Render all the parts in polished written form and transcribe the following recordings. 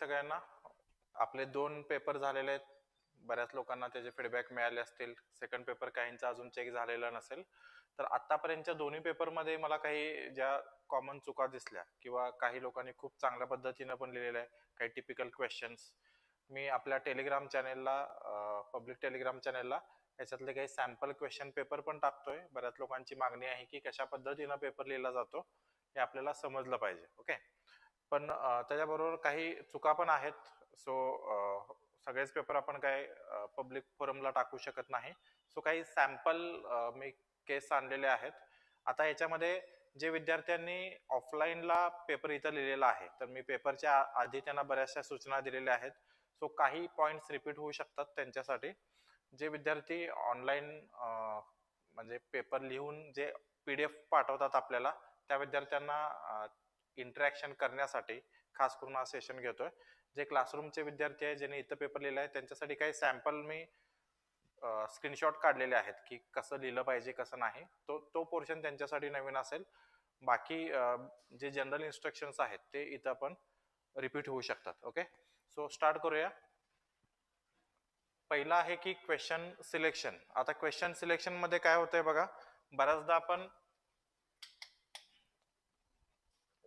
सगळ्यांना. आपले 2 पेपर झालेले आहेत. बऱ्याच लोकांना त्याचे फीडबॅक मिळाले असतील. सेकंड पेपर काहींचा अजून चेक झालेला नसेल. तर आतापर्यंतच्या दोन्ही पेपरमध्ये मला काही ज्या कॉमन चुका दिसल्या किंवा काही लोकांनी खूप चांगल्या पद्धतीनं पण लिहिलेलं आहे, काही टिपिकल क्वेश्चन्स मी आपल्या टेलिग्राम चॅनेलला, पब्लिक टेलिग्राम चॅनेलला याच्यातले काही सॅम्पल क्वेश्चन पेपर पण टाकतोय. बऱ्याच लोकांची मागणी आहे की कशा पद्धतीनं पेपर लिहिला जातो हे आपल्याला समजलं पाहिजे. ओके, पण त्याच्याबरोबर काही चुका पण आहेत. सो सगळेच पेपर आपण काय पब्लिक फोरमला टाकू शकत नाही. सो काही सॅम्पल मी केस आणलेले आहेत. आता याच्यामध्ये जे विद्यार्थ्यांनी ऑफलाईनला पेपर इथं लिहिलेला आहे, तर मी पेपरच्या आधी त्यांना बऱ्याचशा सूचना दिलेल्या आहेत. सो काही पॉइंट्स रिपीट होऊ शकतात त्यांच्यासाठी. जे विद्यार्थी ऑनलाईन म्हणजे पेपर लिहून जे PDF पाठवतात आपल्याला, त्या विद्यार्थ्यांना इंटरॅक्शन करण्यासाठी खास करून हा सेशन घेतोय. जे क्लासरूमचे विद्यार्थी आहेत ज्यांनी इथं पेपर लिहिला आहे त्यांच्यासाठी काही सॅम्पल मी स्क्रीनशॉट काढलेले आहेत की कसं लिहिलं पाहिजे कसं नाही. तो पोर्शन त्यांच्यासाठी नवीन असेल. बाकी जे जनरल इन्स्ट्रक्शन्स आहेत ते इथं आपण रिपीट होऊ शकतात. ओके, सो स्टार्ट करूया. पहिला आहे की क्वेश्चन सिलेक्शन. आता क्वेश्चन सिलेक्शन मध्ये काय होतंय बघा,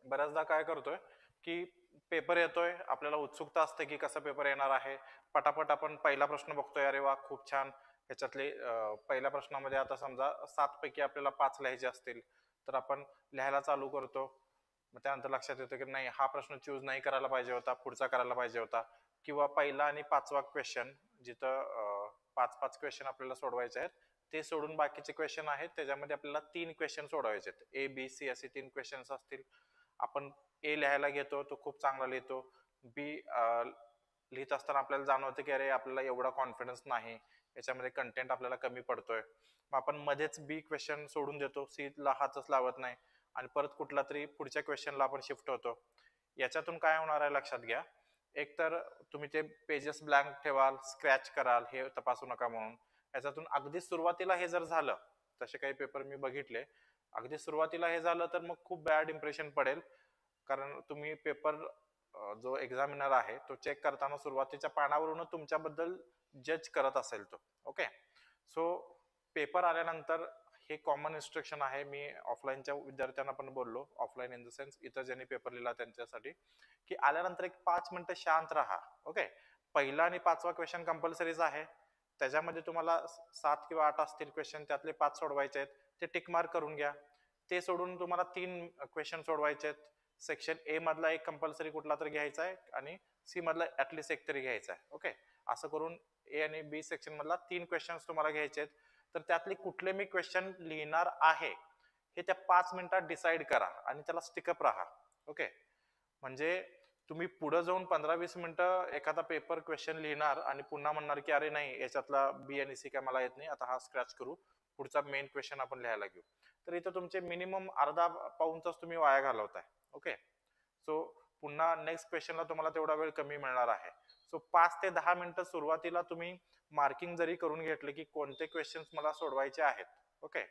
बऱ्याचदा काय करतोय की पेपर येतोय, आपल्याला उत्सुकता असते की कसा पेपर येणार आहे. पटापट आपण पहिला प्रश्न बघतोय, अरे वा खूप छान. ह्याच्यातले पहिल्या प्रश्नामध्ये आता समजा 7 पैकी आपल्याला 5 लिहायचे असतील तर आपण लिहायला चालू करतो. मग त्यानंतर लक्षात येतं की नाही, हा प्रश्न चूज नाही करायला पाहिजे होता, पुढचा करायला पाहिजे होता. किंवा पहिला आणि 5वा क्वेश्चन जिथं 5-5 क्वेश्चन आपल्याला सोडवायचे आहेत ते सोडून बाकीचे क्वेश्चन आहेत त्याच्यामध्ये आपल्याला 3 क्वेश्चन सोडवायचे आहेत. A B C असे 3 क्वेश्चन्स असतील. आपण ए लिहायला घेतो, तो खूप चांगला लिहितो. बी लिहित असताना आपल्याला जाणवतं की अरे आपल्याला एवढा कॉन्फिडन्स नाही, याच्यामध्ये कंटेंट आपल्याला कमी पडतोय. मग आपण मध्येच बी क्वेश्चन सोडून देतो, सी ला हातच लावत नाही आणि परत कुठला तरी पुढच्या क्वेश्चनला आपण शिफ्ट होतो. याच्यातून काय होणार आहे लक्षात घ्या. एक तर तुम्ही ते पेजेस ब्लँक ठेवाल, स्क्रॅच कराल, हे तपासू नका म्हणून. याच्यातून अगदी सुरुवातीला हे जर झालं, तसे काही पेपर मी बघितले, अगदी सुरुवातीला हे झालं तर मग खूप बॅड इम्प्रेशन पडेल. कारण तुम्ही पेपर जो एक्झामिनर आहे तो चेक करताना सुरुवातीच्या पानावरून तुमच्याबद्दल जज करत असेल तो. ओके, सो पेपर आल्यानंतर हे कॉमन इन्स्ट्रक्शन आहे. मी ऑफलाईनच्या विद्यार्थ्यांना पण बोललो, ऑफलाईन इन द सेन्स इतर ज्यांनी पेपर लिहिला त्यांच्यासाठी, की आल्यानंतर एक 5 मिनिटं शांत राहा. ओके, पहिला आणि 5वा क्वेश्चन कंपल्सरीच आहे. त्याच्यामध्ये तुम्हाला 7 किंवा 8 असतील क्वेश्चन, त्यातले 5 सोडवायचे आहेत, ते टिक मार्क करून घ्या. ते सोडून तुम्हाला 3 क्वेश्चन सोडवायचे आहेत. सेक्शन ए मधला एक कंपल्सरी कुठला तरी घ्यायचा आहे आणि सी मधला ऍटलिस्ट एक तरी घ्यायचा आहे. ओके, असं करून ए आणि बी सेक्शन मधला 3 क्वेश्चन्स तुम्हाला घ्यायचे आहेत. तर त्यातले कुठले मी क्वेश्चन लिहिणार आहे हे त्या 5 मिनिटात डिसाईड करा आणि त्याला स्टिकअप राहा. ओके, म्हणजे तुम्ही पुढे जाऊन 15-20 मिनिटं एखादा पेपर क्वेश्चन लिहिणार आणि पुन्हा म्हणणार की अरे नाही, याच्यातला बी आणि सी काय मला येत नाही, आता हा स्क्रॅच करू, पुढचा मेन क्वेश्चन आपण लिहायला घेऊ. तर इथं तुमचे मिनिमम अर्धा पाऊण तास तुम्ही वाया घालवताय. ओके, सो पुन्हा नेक्स्ट क्वेश्चनला तुम्हाला तेवढा वेळ कमी मिळणार आहे. सो 5 ते 10 मिनिटं सुरुवातीला तुम्ही मार्किंग जरी करून घेतले की कोणते क्वेश्चन्स मला सोडवायचे आहेत, ओके,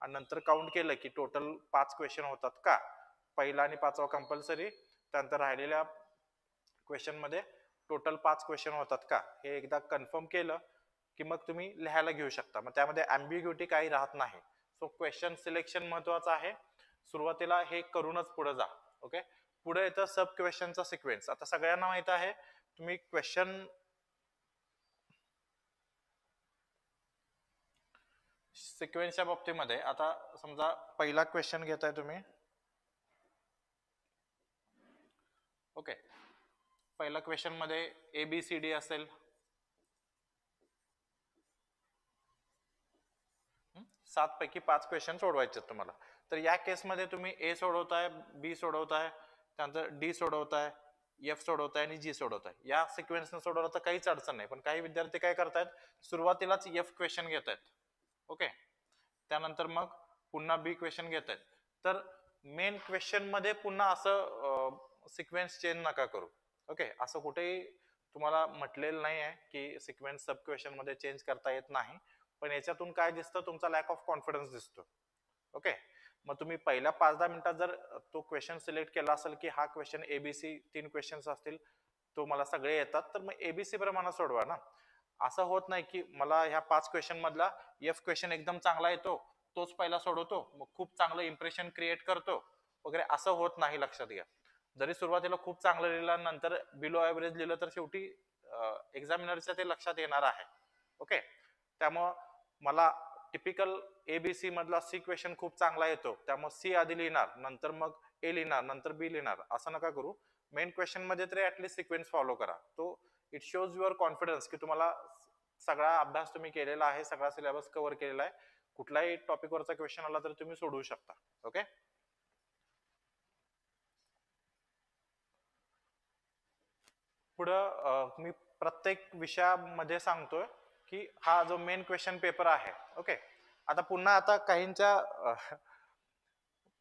आणि नंतर काउंट केलं की टोटल 5 क्वेश्चन होतात का, पहिला आणि 5वा कंपल्सरी, त्यानंतर राहिलेल्या क्वेश्चन मध्ये टोटल 5 क्वेश्चन होतात का, हे एकदा कन्फर्म केलं की मग तुम्ही लिहायला घेऊ शकता. मग त्यामध्ये अँबिग्युटी काही राहत नाही. सो क्वेश्चन सिलेक्शन महत्वाचं आहे. सुरुवातीला हे करूनच पुढे जा. ओके, पुढे येतं सब क्वेश्चनचा सिक्वेन्स. आता सगळ्यांना माहित आहे, तुम्ही क्वेश्चन सिक्वेन्सच्या बाबतीमध्ये आता समजा पहिला क्वेश्चन घेताय तुम्ही. ओके, पहिला क्वेश्चन मध्ये ABCD असेल, 7 पैकी 5 क्वेश्चन सोडवायचे तुम्हाला. तर या केसमध्ये तुम्ही ए सोडवताय, बी सोडवताय, त्यानंतर डी सोडवताय, एफ सोडवताय आणि जी सोडवताय. या सिक्वेन्सने सोडवलं तर काहीच अडचण नाही. पण काही विद्यार्थी काय करतायत, सुरुवातीलाच एफ क्वेश्चन घेत आहेत. ओके, त्यानंतर मग पुन्हा बी क्वेश्चन घेत आहेत. तर मेन क्वेश्चन मध्ये पुन्हा असं सिक्वेन्स चेंज नका करू. ओके, असं कुठेही तुम्हाला म्हटलेलं नाही आहे की सिक्वेन्स सब क्वेश्चन मध्ये चेंज करता येत नाही. पण याच्यातून काय दिसतं, तुमचा लॅक ऑफ कॉन्फिडन्स दिसतो. ओके, मग तुम्ही पहिल्या 5-10 मिनिटात जर तो क्वेश्चन सिलेक्ट केला असेल की हा क्वेश्चन ABC 3 क्वेश्चन्स असतील, तो मला सगळे येतात, तर मग एबीसी प्रमाणे सोडवा ना. असं होत नाही की मला ह्या 5 क्वेश्चन मधला एफ क्वेश्चन एकदम चांगला येतो, तोच पहिला सोडवतो, मग खूप चांगलं इम्प्रेशन क्रिएट करतो वगैरे, असं होत नाही. लक्षात घ्या, जरी सुरुवातीला खूप चांगलं लिहिलं नंतर बिलो ऍव्हरेज लिहिलं तर शेवटी एक्झामिनरच्या ते लक्षात येणार आहे. ओके, त्यामुळं मला टिपिकल एबीसी मधला सी क्वेश्चन खूप चांगला येतो, त्यामुळे सी आधी लिहिणार, नंतर मग ए लिहिणार, नंतर बी लिहिणार, असं नका करू. मेन क्वेश्चन मध्ये तरी ऍटलीस्ट सिक्वेन्स फॉलो करा. तो इट शोज युअर कॉन्फिडन्स की तुम्हाला सगळा अभ्यास तुम्ही केलेला आहे, सगळा सिलेबस कव्हर केलेला आहे, कुठल्याही टॉपिक वरचा क्वेश्चन आला तर तुम्ही सोडवू शकता. ओके, पुढं मी प्रत्येक विषयामध्ये सांगतोय की हा जो मेन क्वेश्चन पेपर आहे. ओके, आता पुन्हा आता काहींच्या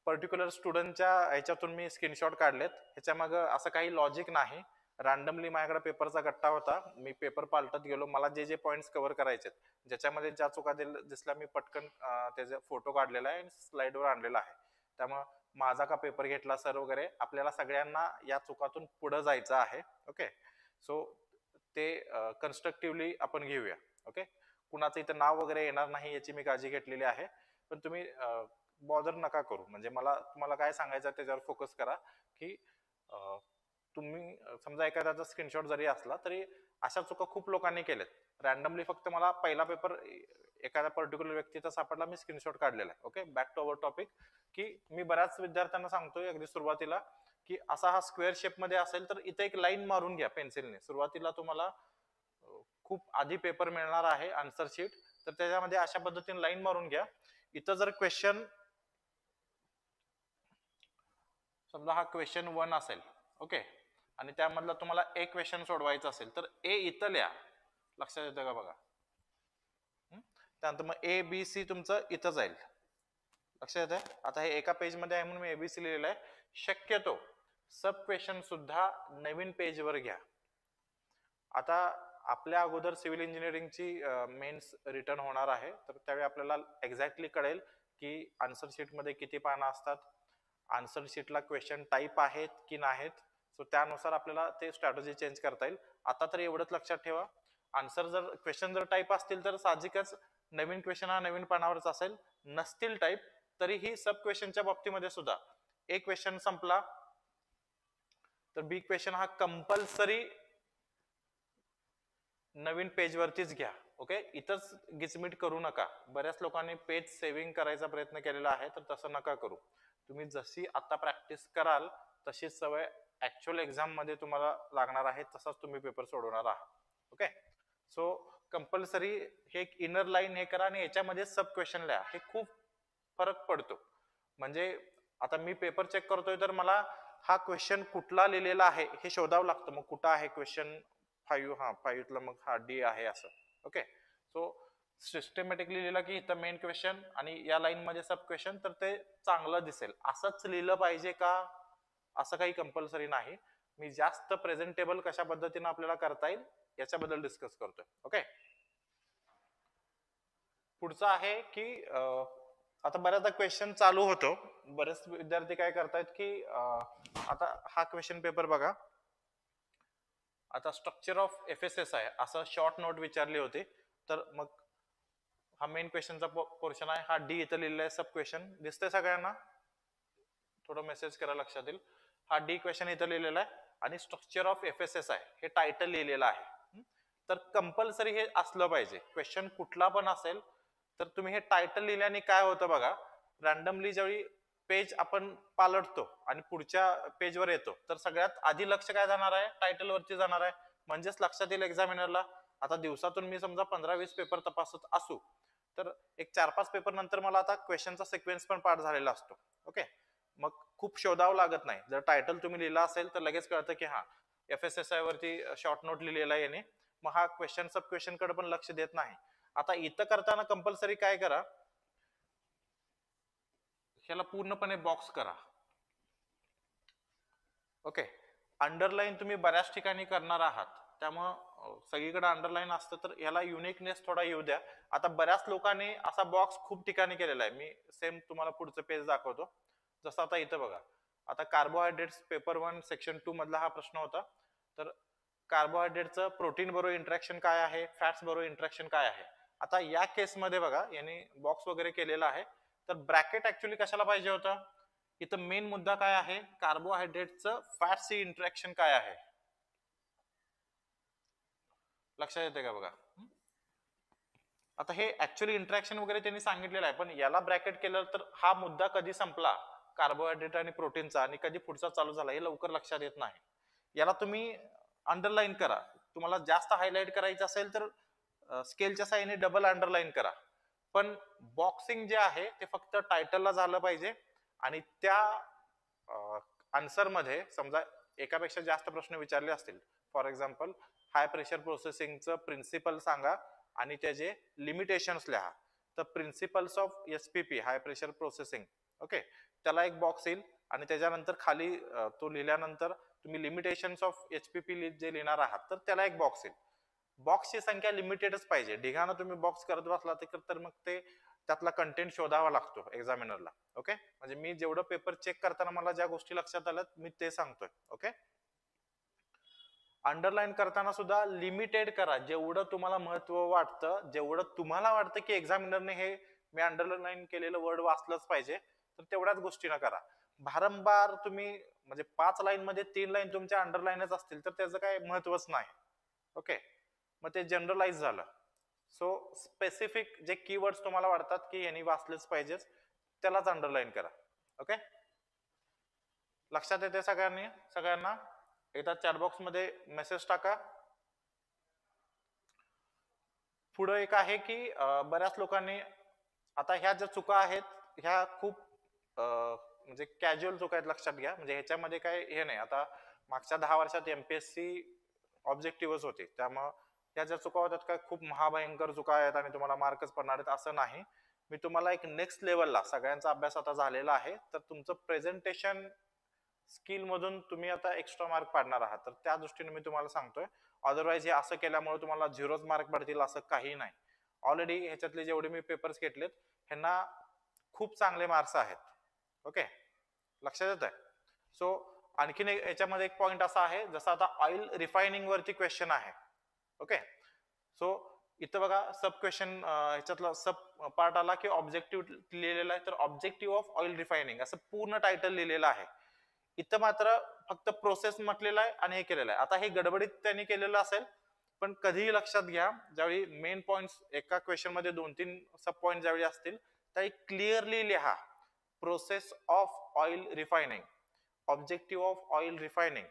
पर्टिक्युलर स्टुडंटच्या ह्याच्यातून मी स्क्रीनशॉट काढलेत. ह्याच्या मागे असं काही लॉजिक नाही. रॅन्डमली माझ्याकडे पेपरचा गट्टा होता, मी पेपर पालटत गेलो, मला जे जे पॉइंट्स कव्हर करायचे ज्याच्यामध्ये ज्या चुका दिसल्या मी पटकन त्याचा फोटो काढलेला आहे आणि स्लाइडवर आणलेला आहे. त्यामुळे माझा का पेपर घेतला सर वगैरे, आपल्याला सगळ्यांना या चुकातून पुढे जायचं आहे. ओके, सो ते कन्स्ट्रक्टिव्हली आपण घेऊया. ओके, कुणाचं इथं नाव वगैरे येणार नाही याची मी काळजी घेतलेली आहे, पण तुम्ही बॉदर नका करू. म्हणजे मला तुम्हाला काय सांगायचं त्याच्यावर फोकस करा की तुम्ही समजा एखाद्याचा स्क्रीनशॉट जरी असला तरी अशा चुका खूप लोकांनी केल्यात. रॅन्डमली फक्त मला पहिला पेपर एखाद्या पर्टिक्युलर व्यक्तीचा सापडला, मी स्क्रीनशॉट काढलेला आहे. Okay, back to our topic, की मी बऱ्याच विद्यार्थ्यांना सांगतोय अगदी सुरुवातीला की असा हा स्क्वेअर शेप मध्ये असेल तर इथे एक लाईन मारून घ्या पेन्सिलने. सुरुवातीला तुम्हाला खूप आधी पेपर मिळणार आहे आन्सर शीट, तर त्याच्यामध्ये अशा पद्धतीने लाईन मारून घ्या. इथं जर क्वेश्चन समजा हा क्वेश्चन 1 असेल, ओके, आणि त्यामधला तुम्हाला एक क्वेश्चन सोडवायचा असेल तर ए इथं लिहा. लक्षात येतं का बघा? त्यानंतर मग ए बी सी तुमचं इथं जाईल. लक्षात येतं? आता हे एका पेज मध्ये आहे म्हणून मी एबीसी लिहिलेलं आहे. शक्यतो सब क्वेश्चन सुद्धा नवीन पेजवर घ्या. आता आपल्या अगोदर सिव्हिल इंजिनिअरिंगची मेन्स रिटर्न होणार आहे, तर त्यावेळी आपल्याला एक्झॅक्टली कळेल की आन्सर शीट मध्ये किती पानं असतात, आन्सर शीटला क्वेश्चन टाईप आहेत की नाहीत. सो त्यानुसार आपल्याला ते स्ट्रॅटेजी चेंज करता येईल. आता तर एवढंच लक्षात ठेवा, आन्सर जर क्वेश्चन जर टाईप असतील तर साहजिकच नवीन क्वेश्चन हा नवीन पानावरच असेल. नसतील टाईप तरीही सब क्वेश्चनच्या बाबतीमध्ये सुद्धा एक क्वेश्चन संपला तर बी क्वेश्चन हा कंपल्सरी नवीन पेज वरतीच घ्या. ओके, इथंच गिचमिट करू नका. बऱ्याच लोकांनी पेज सेव्हिंग करायचा प्रयत्न केलेला आहे, तर तसं नका करू. तुम्ही जशी आता प्रॅक्टिस कराल तशीच सवय ऍक्च्युअल एक्झाम मध्ये तुम्हाला लागणार आहे, तसाच तुम्ही पेपर सोडवणार आहात. ओके, सो कंपल्सरी हे एक इनर लाईन हे करा आणि याच्यामध्ये सब क्वेश्चन लिहा. हे खूप फरक पडतो. म्हणजे आता मी पेपर चेक करतोय तर मला हा क्वेश्चन कुठला लिहिलेला आहे हे शोधावं लागतं. मग कुठं आहे क्वेश्चन 5, हा 5 मग हा डी आहे असं. ओके, सो सिस्टमॅटिकली लिहिलं की इथं मेन क्वेश्चन आणि या लाईन मध्ये सब क्वेश्चन, तर ते चांगलं दिसेल. असंच लिहिलं पाहिजे का असं काही कंपल्सरी नाही. मी जास्त प्रेझेंटेबल कशा पद्धतीने आपल्याला करता येईल याच्याबद्दल डिस्कस करतोय. ओके, पुढचं आहे की आता बऱ्याचदा क्वेश्चन चालू होतो. बरेच विद्यार्थी काय करतायत की आता हा क्वेश्चन पेपर बघा. आता स्ट्रक्चर ऑफ एफएसएस आहे असं शॉर्ट नोट विचारली होती, तर मग हा मेन क्वेश्चनचा पोर्शन आहे. हा डी इथं लिहिलेला आहे. सब क्वेश्चन दिसतंय सगळ्यांना? थोडं मेसेज करा, लक्षात येईल. हा डी क्वेश्चन इथं लिहिलेला आहे आणि स्ट्रक्चर ऑफ एफएसएस आहे हे टायटल लिहिलेलं आहे. तर कंपल्सरी हे असलं पाहिजे. क्वेश्चन कुठला पण असेल तर तुम्ही हे टायटल लिहिल्याने काय होतं बघा, रॅन्डमली ज्यावेळी पेज आपण पालटतो आणि पुढच्या पेजवर येतो तर सगळ्यात आधी लक्ष काय जाणार आहे? टायटल वरती जाणार आहे. म्हणजेच लक्षात येईल एक्झामिनरला. आता दिवसातून मी समजा 15-20 पेपर तपासत असू तर एक 4-5 पेपर नंतर मला आता क्वेश्चनचा सिक्वेन्स पण पाठ झालेला असतो. ओके, मग खूप शोधावं लागत नाही. जर टायटल तुम्ही लिहिला असेल तर लगेच कळतं की हा एफएसएसआय वरती शॉर्ट नोट लिहिलेला आहे याने, मग हा क्वेश्चन सब क्वेश्चन कडे पण लक्ष देत नाही. आता इथं करताना कंपल्सरी काय करा, ह्याला पूर्णपणे बॉक्स करा. ओके, अंडरलाईन तुम्ही बऱ्याच ठिकाणी करणार आहात, त्यामुळं सगळीकडे अंडरलाईन असतं तर ह्याला युनिकनेस थोडा येऊ द्या. आता बऱ्याच लोकांनी असा बॉक्स खूप ठिकाणी केलेला आहे. मी सेम तुम्हाला पुढचं पेज दाखवतो. जसं आता इथं बघा, आता कार्बोहायड्रेट्स पेपर 1 सेक्शन 2 मधला हा प्रश्न होता. तर कार्बोहायड्रेटचं प्रोटीन बरोबर इंटरॅक्शन काय आहे, फॅट्स बरोबर इंटरॅक्शन काय आहे. आता या केसमध्ये बघा यांनी बॉक्स वगैरे केलेला आहे, तर ब्रॅकेट ऍक्च्युली कशाला पाहिजे होतं. इथं मेन मुद्दा काय आहे, कार्बोहायड्रेटचं फॅटशी इंटरॅक्शन काय आहे. लक्षात येते का बघा. आता हे ऍक्च्युअली इंटरॅक्शन वगैरे त्यांनी सांगितलेलं आहे, पण याला ब्रॅकेट केलं तर हा मुद्दा कधी संपला कार्बोहायड्रेट आणि प्रोटीनचा आणि कधी पुढचा चालू झाला हे लवकर लक्षात येत नाही. याला तुम्ही अंडरलाईन करा. तुम्हाला जास्त हायलाईट करायचं असेल तर स्केलच्या साहाय्याने डबल अंडरलाईन करा. पण बॉक्सिंग जे आहे ते फक्त टायटलला झालं पाहिजे आणि त्या आन्सर मध्ये समजा एकापेक्षा जास्त प्रश्न विचारले असतील, फॉर एक्झाम्पल हाय प्रेशर प्रोसेसिंगचं प्रिन्सिपल सांगा आणि त्याचे लिमिटेशन्स लिहा. तर principles of SPP high pressure processing, okay, त्याला एक बॉक्स येईल आणि त्याच्यानंतर खाली तो लिहिल्यानंतर तुम्ही लिमिटेशन्स ऑफ एचपीपी जे लिहिणार आहात तर त्याला एक बॉक्स येईल. बॉक्सची संख्या लिमिटेडच पाहिजे. ढिगानं तुम्ही बॉक्स करत बसला तर मग ते त्यातला कंटेंट शोधावा लागतो एक्झामिनरला. ओके, म्हणजे मी जेवढं पेपर चेक करताना मला ज्या गोष्टी लक्षात आल्यात मी ते सांगतोय. ओके, अंडरलाईन करताना सुद्धा लिमिटेड करा. जेवढं तुम्हाला महत्व वाटतं, जेवढं तुम्हाला वाटतं की एक्झामिनरने हे मी अंडरलाईन केलेलं वर्ड वाचलंच पाहिजे, तर तेवढ्याच गोष्टीनं करा. भारंबार तुम्ही म्हणजे 5 लाईन मध्ये 3 लाईन तुमच्या अंडरलाईनच असतील तर त्याचं काही महत्वच नाही. ओके, मग ते जनरलाइज झालं. सो स्पेसिफिक जे कीवर्ड्स तुम्हाला वाटतात की यांनी वाचलेच पाहिजेत त्यालाच अंडरलाईन करा. ओके, लक्षात येते सगळ्यांना. एकदा चॅट बॉक्स मध्ये मेसेज टाका. पुढे एक आहे की बऱ्याच लोकांनी आता ह्या ज्या चुका आहेत ह्या खूप म्हणजे कॅज्युअल चुका आहेत, लक्षात घ्या. म्हणजे ह्याच्यामध्ये काय हे नाही. आता मागच्या 10 वर्षात एमपीएससी ऑब्जेक्टिव्हच होते, त्यामुळे त्या ज्या चुका होतात काय खूप महाभयंकर चुका आहेत आणि तुम्हाला मार्कच पडणार आहेत असं नाही. मी तुम्हाला एक नेक्स्ट लेवलला, सगळ्यांचा अभ्यास आता झालेला आहे तर तुमचं प्रेझेंटेशन स्किल मधून तुम्ही आता एक्स्ट्रा मार्क पाडणार आहात, तर त्या दृष्टीने मी तुम्हाला सांगतोय. अदरवाईज हे असं केल्यामुळे तुम्हाला 0 मार्क पडतील असं काही नाही. ऑलरेडी ह्याच्यातले जेवढे मी पेपर्स घेतलेत ह्यांना खूप चांगले मार्क्स आहेत. ओके, लक्षात येत आहे. सो आणखीन याच्यामध्ये एक पॉइंट असा आहे, जसं आता ऑइल रिफायनिंग वरती क्वेश्चन आहे. ओके, सो इथं बघा सब क्वेश्चन ह्याच्यातला सब पार्ट आला की ऑब्जेक्टिव्ह लिहिलेला आहे, तर ऑब्जेक्टिव्ह ऑफ ऑइल रिफायनिंग असं पूर्ण टायटल लिहिलेलं आहे. इथं मात्र फक्त प्रोसेस म्हटलेलं आहे आणि हे केलेलं आहे. आता हे गडबडीत त्यांनी केलेलं असेल, पण कधीही लक्षात घ्या ज्यावेळी मेन पॉइंट्स एका क्वेश्चन मध्ये 2-3 सब पॉइंट ज्यावेळी असतील त्यावेळी क्लिअरली लिहा process of oil refining, objective of oil refining.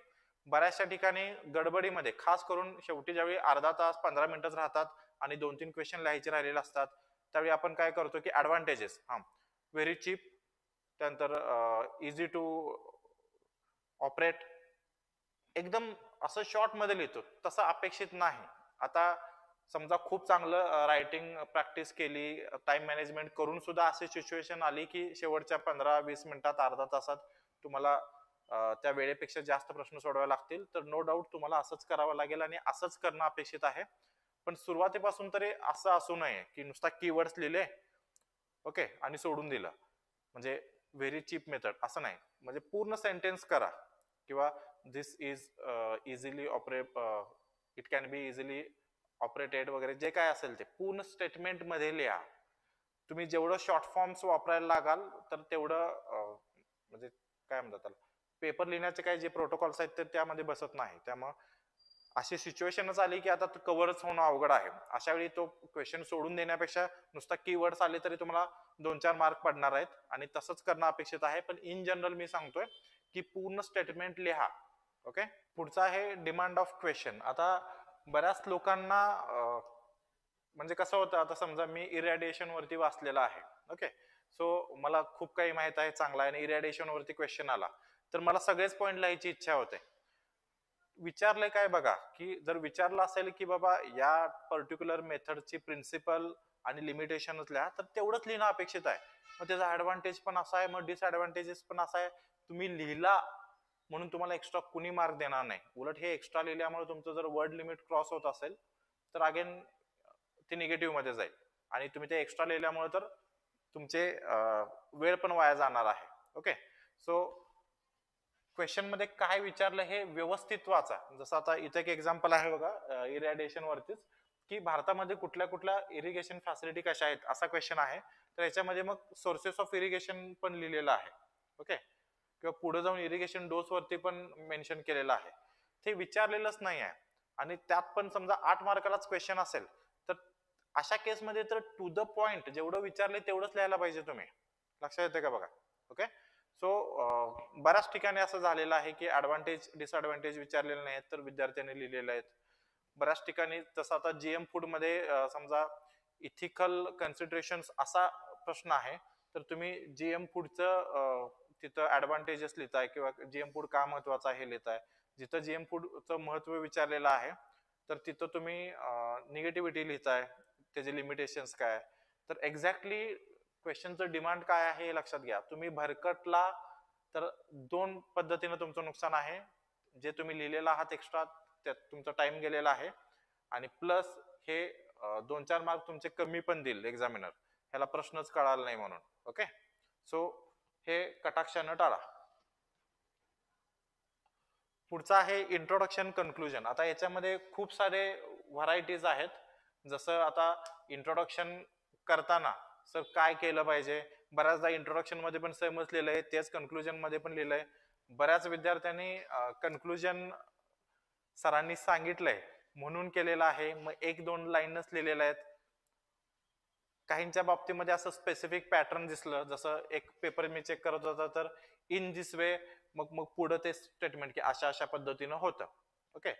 बऱ्याचशा ठिकाणी गडबडीमध्ये खास करून शेवटी ज्यावेळी अर्धा तास 15 मिनिटच राहतात आणि 2-3 क्वेश्चन लिहायचे राहिलेले असतात त्यावेळी आपण काय करतो की ऍडव्हान्टेजेस, व्हेरी चीप, त्यानंतर इझी टू ऑपरेट, एकदम असं शॉर्ट मध्ये लिहितो, तसं अपेक्षित नाही. आता समजा खूप चांगलं रायटिंग प्रॅक्टिस केली, टाइम मॅनेजमेंट करून सुद्धा अशी सिच्युएशन आली की शेवटच्या 15-20 मिनिटात अर्धा तासात तुम्हाला त्या वेळेपेक्षा जास्त प्रश्न सोडवावे लागतील, तर नो डाऊट तुम्हाला असंच करावं लागेल आणि असंच करणं अपेक्षित आहे. पण सुरुवातीपासून तरी असं असू नये की नुसता कीवर्ड्स लिहिले ओके आणि सोडून दिलं, म्हणजे व्हेरी चीप मेथड असं नाही. म्हणजे पूर्ण सेंटेन्स करा किंवा this is easily operate, it can be easily operated वगैरे जे काय असेल ते पूर्ण स्टेटमेंट मध्ये लिहा. तुम्ही जेवढं शॉर्ट फॉर्म्स वापरायला लागाल तर तेवढं म्हणजे काय म्हणतात त्याला, पेपर लिहिण्याचे काही जे प्रोटोकॉल्स आहेत ते त्यामध्ये बसत नाही. त्यामुळे अशी सिच्युएशनच आली की आता कव्हरच होणं अवघड आहे. अशा वेळी तो क्वेश्चन सोडून देण्यापेक्षा नुसता कीवर्ड्स आले तरी तुम्हाला 2-4 मार्क पडणार आहेत आणि तसंच करणं अपेक्षित आहे. पण इन जनरल मी सांगतोय की पूर्ण स्टेटमेंट लिहा. ओके, पुढचा आहे डिमांड ऑफ क्वेश्चन. आता बऱ्याच लोकांना म्हणजे कसं होतं, आता समजा मी इरॅडिएशन वरती वाचलेलं आहे. ओके, सो मला खूप काही माहित आहे, चांगला आहे, आणि इरॅडिएशन वरती क्वेश्चन आला तर मला सगळेच पॉईंट लिहायची इच्छा होते. विचारलंय काय बघा, की जर विचारलं असेल की बाबा या पर्टिक्युलर मेथडची प्रिन्सिपल आणि लिमिटेशनच लिहा, तर तेवढंच लिहिणं अपेक्षित आहे. मग त्याचा ऍडव्हान्टेज पण असा आहे, मग डिसएडव्हान्टेजेस पण असा आहे. तुम्ही लिहिला म्हणून तुम्हाला एक्स्ट्रा कुणी मार्क देणार नाही. उलट हे एक्स्ट्रा लिहिल्यामुळे तुमचं जर वर्ड लिमिट क्रॉस होत असेल तर अगेन ते निगेटिव्ह मध्ये जाईल आणि तुम्ही ते एक्स्ट्रा लिहिल्यामुळे तर तुमचे वेळ पण वाया जाणार आहे. ओके, सो क्वेश्चन मध्ये काय विचारलं हे व्यवस्थित वाचा. जसं आता इथे एक एक्झाम्पल आहे बघा इरिगेशन वरतीच, की भारतामध्ये कुठल्या कुठल्या इरिगेशन फॅसिलिटी कशा आहेत असा क्वेश्चन आहे. तर याच्यामध्ये मग सोर्सेस ऑफ इरिगेशन पण लिहिलेलं आहे. ओके, किंवा पुढे जाऊन इरिगेशन डोस वरती पण मेन्शन केलेलं आहे. ते विचारलेलंच नाही आहे आणि त्यात पण समजा 8 मार्कालाच क्वेश्चन असेल तर अशा केसमध्ये तर टू द पॉइंट जेवढं विचारले तेवढंच लिहायला पाहिजे तुम्ही. लक्षात येते का बघा. ओके, सो बऱ्याच ठिकाणी असं झालेलं आहे की ऍडव्हान्टेज डिसएडव्हान्टेज विचारलेले नाहीत तर विद्यार्थ्यांनी लिहिलेले आहेत. बऱ्याच ठिकाणी जसं आता जीएम फूड मध्ये समजा इथिकल कन्सिडरेशन्स असा प्रश्न आहे तर तुम्ही जीएम फूडचं तिथं ऍडव्हान्टेजेस लिहिताय किंवा जीएम फूड का महत्वाचं आहे हे लिहिताय. जिथं जीएम फूडचं महत्व विचारलेलं आहे तर तिथं तुम्ही निगेटिव्हिटी लिहिताय, त्याचे लिमिटेशन्स काय. तर एक्झॅक्टली क्वेश्चनचं डिमांड काय आहे हे लक्षात घ्या. तुम्ही भरकटला तर दोन पद्धतीने तुमचं नुकसान आहे. जे तुम्ही लिहिलेलं आहात एक्स्ट्रा त्यात तुमचा टाइम गेलेला आहे आणि प्लस हे 2-4 मार्क तुमचे कमी पण देईल एक्झामिनर, ह्याला प्रश्नच कळाला नाही म्हणून. ओके, सो हे कटाक्षानं टाळा. पुढचा आहे इंट्रोडक्शन कन्क्लुजन. आता याच्यामध्ये खूप सारे व्हरायटीज आहेत. जसं आता इंट्रोडक्शन करताना सर काय केलं पाहिजे, बऱ्याचदा इंट्रोडक्शन मध्ये पण सेमच लिहिलंय तेच कन्क्लुजन मध्ये पण लिहिलंय. बऱ्याच विद्यार्थ्यांनी कन्क्लुजन सरांनी सांगितलंय म्हणून केलेलं आहे, मग 1-2 लाईनच लिहिलेल्या आहेत. काहींच्या बाबतीमध्ये असं स्पेसिफिक पॅटर्न दिसलं, जसं एक पेपर मी चेक करत होता तर इन दिस वे, मग मग पुढे ते स्टेटमेंट की अशा अशा पद्धतीनं होतं. ओके,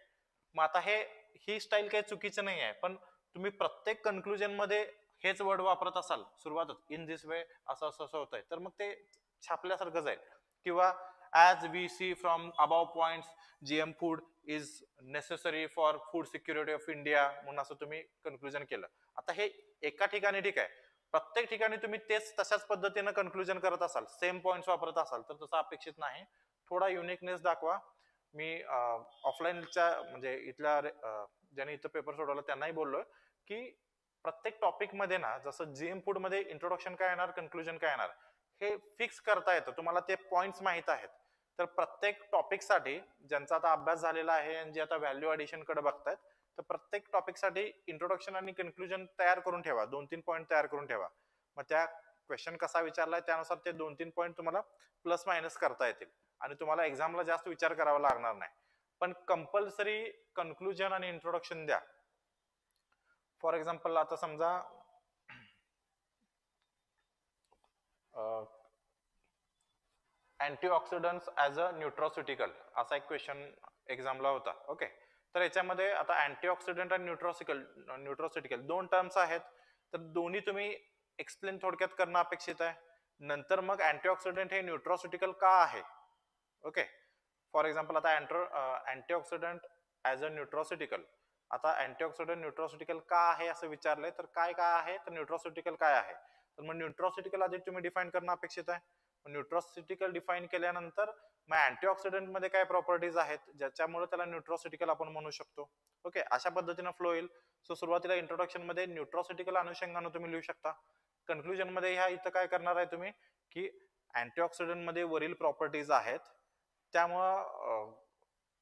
मग आता ही स्टाईल काही चुकीचं नाही आहे, पण तुम्ही प्रत्येक कन्क्लुजन मध्ये हेच वर्ड वापरत असाल सुरुवातच इन दिस वे असं असं असं होतंय तर मग ते छापल्यासारखं जाईल. किंवा as we see from above points GM food is necessary for food security of India म्हणून असं तुम्ही कन्क्लुजन केलं. आता हे एका ठिकाणी ठीक आहे, प्रत्येक ठिकाणी तुम्ही तेच तशाच पद्धतीनं कन्क्लुजन करत असाल, सेम पॉइंट्स वापरत असाल तर तसं अपेक्षित नाही. थोडा युनिकनेस दाखवा. मी ऑफलाईनच्या म्हणजे इथल्या ज्यांनी इथं पेपर सोडवला त्यांनाही बोललोय की प्रत्येक टॉपिक मध्ये ना, जसं जीएम फूड मध्ये इंट्रोडक्शन काय येणार कन्क्लुजन काय येणार हे फिक्स करता येतं, तुम्हाला ते पॉइंट्स माहित आहेत. तर प्रत्येक टॉपिक साठी ज्यांचा आता अभ्यास झालेला आहे आणि जे आता व्हॅल्यू ऍडिशन कडे बघतायत तर प्रत्येक टॉपिक साठी इंट्रोडक्शन आणि कन्क्लुजन तयार करून ठेवा, 2-3 पॉईंट तयार करून ठेवा. मग त्या क्वेश्चन कसा विचारलाय त्यानुसार ते 2-3 पॉईंट तुम्हाला प्लस मायनस करता येतील आणि तुम्हाला एक्झामला जास्त विचार करावा लागणार नाही. पण कंपल्सरी कन्क्लुजन आणि इंट्रोडक्शन द्या. फॉर एक्झाम्पल आता समजा अँटीऑक्सिडंट्स ऍज अ न्यूट्रोसिटिकल असा एक क्वेश्चन एक्झामला होता. ओके, तर याच्यामध्ये आता अँटीऑक्सिडंट आणि न्यूट्रोसिटिकल दोन टर्म्स आहेत, तर दोन्ही तुम्ही एक्सप्लेन थोडक्यात करणं अपेक्षित आहे. नंतर मग अँटीऑक्सिडंट हे न्यूट्रोसिटिकल का आहे. ओके, फॉर एक्झाम्पल आता अँटीऑक्सिडंट ऍज अ न्यूट्रोसिटिकल, आता अँटीऑक्सिडंट न्यूट्रोसिटिकल का आहे असं विचारलंय तर काय काय आहे तर न्यूट्रोसिटिकल काय आहे. तर मग न्यूट्रोसिटिकल आधी तुम्ही डिफाईन करणं अपेक्षित आहे. न्यूट्रोसिटिकल डिफाईन केल्यानंतर मग अँटीऑक्सिडंट मध्ये काय प्रॉपर्टीज आहेत ज्याच्यामुळे त्याला न्यूट्रोसिटिकल आपण म्हणू शकतो. ओके, अशा पद्धतीनं फ्लो येईल. सो सुरुवातीला इंट्रोडक्शन मध्ये न्यूट्रोसिटिकल अनुषंगाने तुम्ही लिहू शकता. कन्क्लुजन मध्ये ह्या इथं काय करणार आहे तुम्ही की अँटीऑक्सिडंट मध्ये वरील प्रॉपर्टीज आहेत त्यामुळं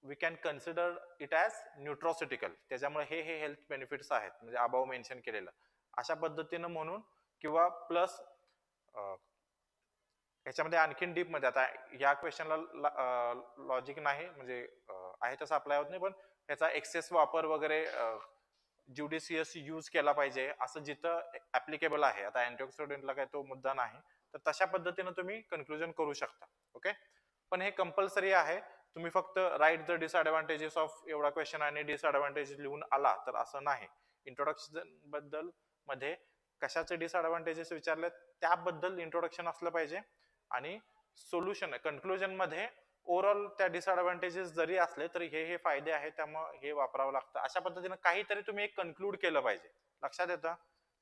we can consider it as nutraceutical, त्याच्यामुळे हे हे हेल्थ बेनिफिट्स आहेत म्हणजे अबाव मेन्शन केलेलं अशा पद्धतीनं म्हणून. किंवा प्लस ह्याच्यामध्ये आणखीन डीप मध्ये आता या क्वेश्चनला लॉजिक नाही म्हणजे आहे तसं अप्लाय होत नाही, पण याचा एक्सेस वापर वगैरे ज्युडिशियस यूज केला पाहिजे असं जिथं ऍप्लिकेबल आहे. आता अँटीऑक्सिडंटला काय तो मुद्दा नाही, तर तशा पद्धतीनं तुम्ही कन्क्लुजन करू शकता. ओके, पण हे कंपल्सरी आहे. तुम्ही फक्त राईट द डिसएडव्हान्टेजेस ऑफ एवढा क्वेश्चन आणि डिसएडव्हान्टेजेस लिहून आला तर असं नाही. इंट्रोडक्शन बद्दल मध्ये कशाचे डिसएडव्हान्टेजेस विचारले त्याबद्दल इंट्रोडक्शन असलं पाहिजे आणि सोल्युशन कन्क्लुजन मध्ये ओव्हरऑल त्या डिसएडव्हान्टेजेस जरी असले तरी हे हे फायदे आहेत त्यामुळे हे वापरावं लागतं. अशा पद्धतीनं काहीतरी तुम्ही एक कन्क्लूड केलं पाहिजे. लक्षात येतं,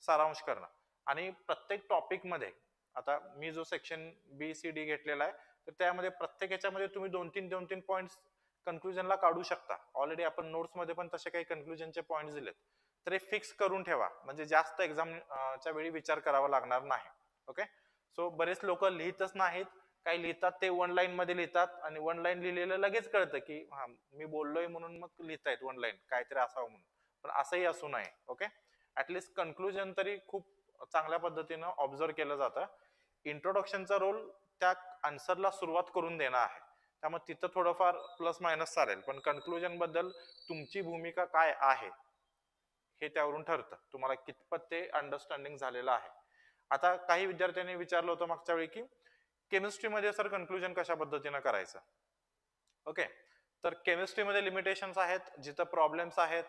सारांश करणं. आणि प्रत्येक टॉपिक मध्ये आता मी जो सेक्शन BCD घेतलेला आहे तर त्यामध्ये प्रत्येक याच्यामध्ये तुम्ही 2-3 पॉईंट्स कन्क्लुजनला काढू शकता. ऑलरेडी आपण नोट्स मध्ये पण तसे काही कन्क्लुजनचे पॉईंट्स दिलेत, तर हे फिक्स करून ठेवा म्हणजे जास्त एक्झामच्या वेळी विचार करावा लागणार नाही. ओके, सो बरेच लोक लिहितच नाहीत, काही लिहितात ते वन लाईन मध्ये लिहितात आणि वन लाईन लिहिलेलं लगेच कळतं की हा मी बोललोय म्हणून मग लिहितायत वन लाईन काहीतरी असावं म्हणून. पण असंही असू नये. ओके, ऍटलिस्ट कन्क्लुजन तरी खूप चांगल्या पद्धतीनं ऑब्झर्व केलं जातं. इंट्रोडक्शनचा रोल त्या आन्सरला सुरुवात करून देणं आहे, त्यामुळे तिथं थोडंफार प्लस मायनस चालेल, पण कन्क्लुजन बद्दल तुमची भूमिका काय आहे हे त्यावरून ठरतं, तुम्हाला कितपत ते अंडरस्टँडिंग झालेलं आहे. आता काही विद्यार्थ्यांनी विचारलं होतं मागच्या वेळी की केमिस्ट्रीमध्ये सर कन्क्लुजन कशा पद्धतीनं करायचं. ओके, तर केमिस्ट्रीमध्ये लिमिटेशन्स आहेत, जिथं प्रॉब्लेम्स आहेत,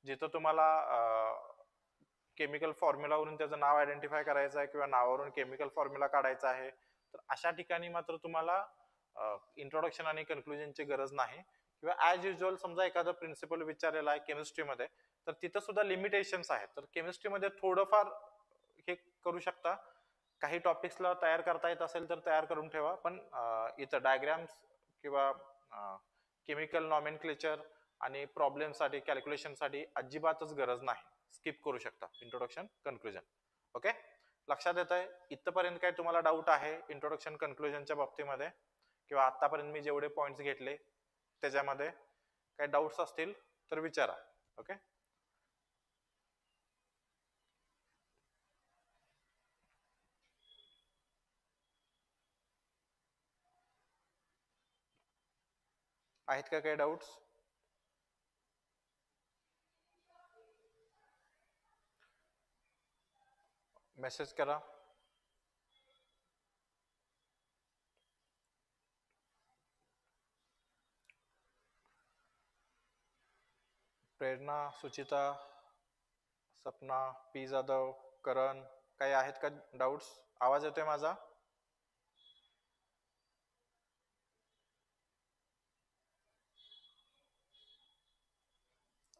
जिथं तुम्हाला केमिकल फॉर्म्युलावरून त्याचं नाव आयडेंटिफाय करायचं आहे किंवा नावावरून केमिकल फॉर्म्युला काढायचा आहे, तर अशा ठिकाणी मात्र तुम्हाला इंट्रोडक्शन आणि कन्क्लुजनची गरज नाही. किंवा ऍज युजल समजा एखादा प्रिन्सिपल विचारलेला आहे केमिस्ट्रीमध्ये, तर तिथं सुद्धा लिमिटेशन्स आहेत. तर केमिस्ट्रीमध्ये थोडंफार हे करू शकता, काही टॉपिक्सला तयार करता येत असेल तर तयार करून ठेवा, पण इथं डायग्राम्स किंवा केमिकल नॉमेनक्लेचर आणि प्रॉब्लेमसाठी कॅल्क्युलेशनसाठी अजिबातच गरज नाही, स्किप करू शकता इंट्रोडक्शन कन्क्लुजन. ओके, लक्षात येत आहे इथपर्यंत काय तुम्हाला डाऊट आहे इंट्रोडक्शन कन्क्लुजनच्या बाबतीमध्ये, किंवा आतापर्यंत मी जेवढे पॉइंट्स घेतले त्याच्यामध्ये काही डाऊट्स असतील तर विचारा. ओके, आहेत का काही डाऊट्स? मेसेज करा. प्रेरणा, सुचिता, सपना, पी जाधव, करण, काही आहेत का डाऊट्स? आवाज येतोय माझा?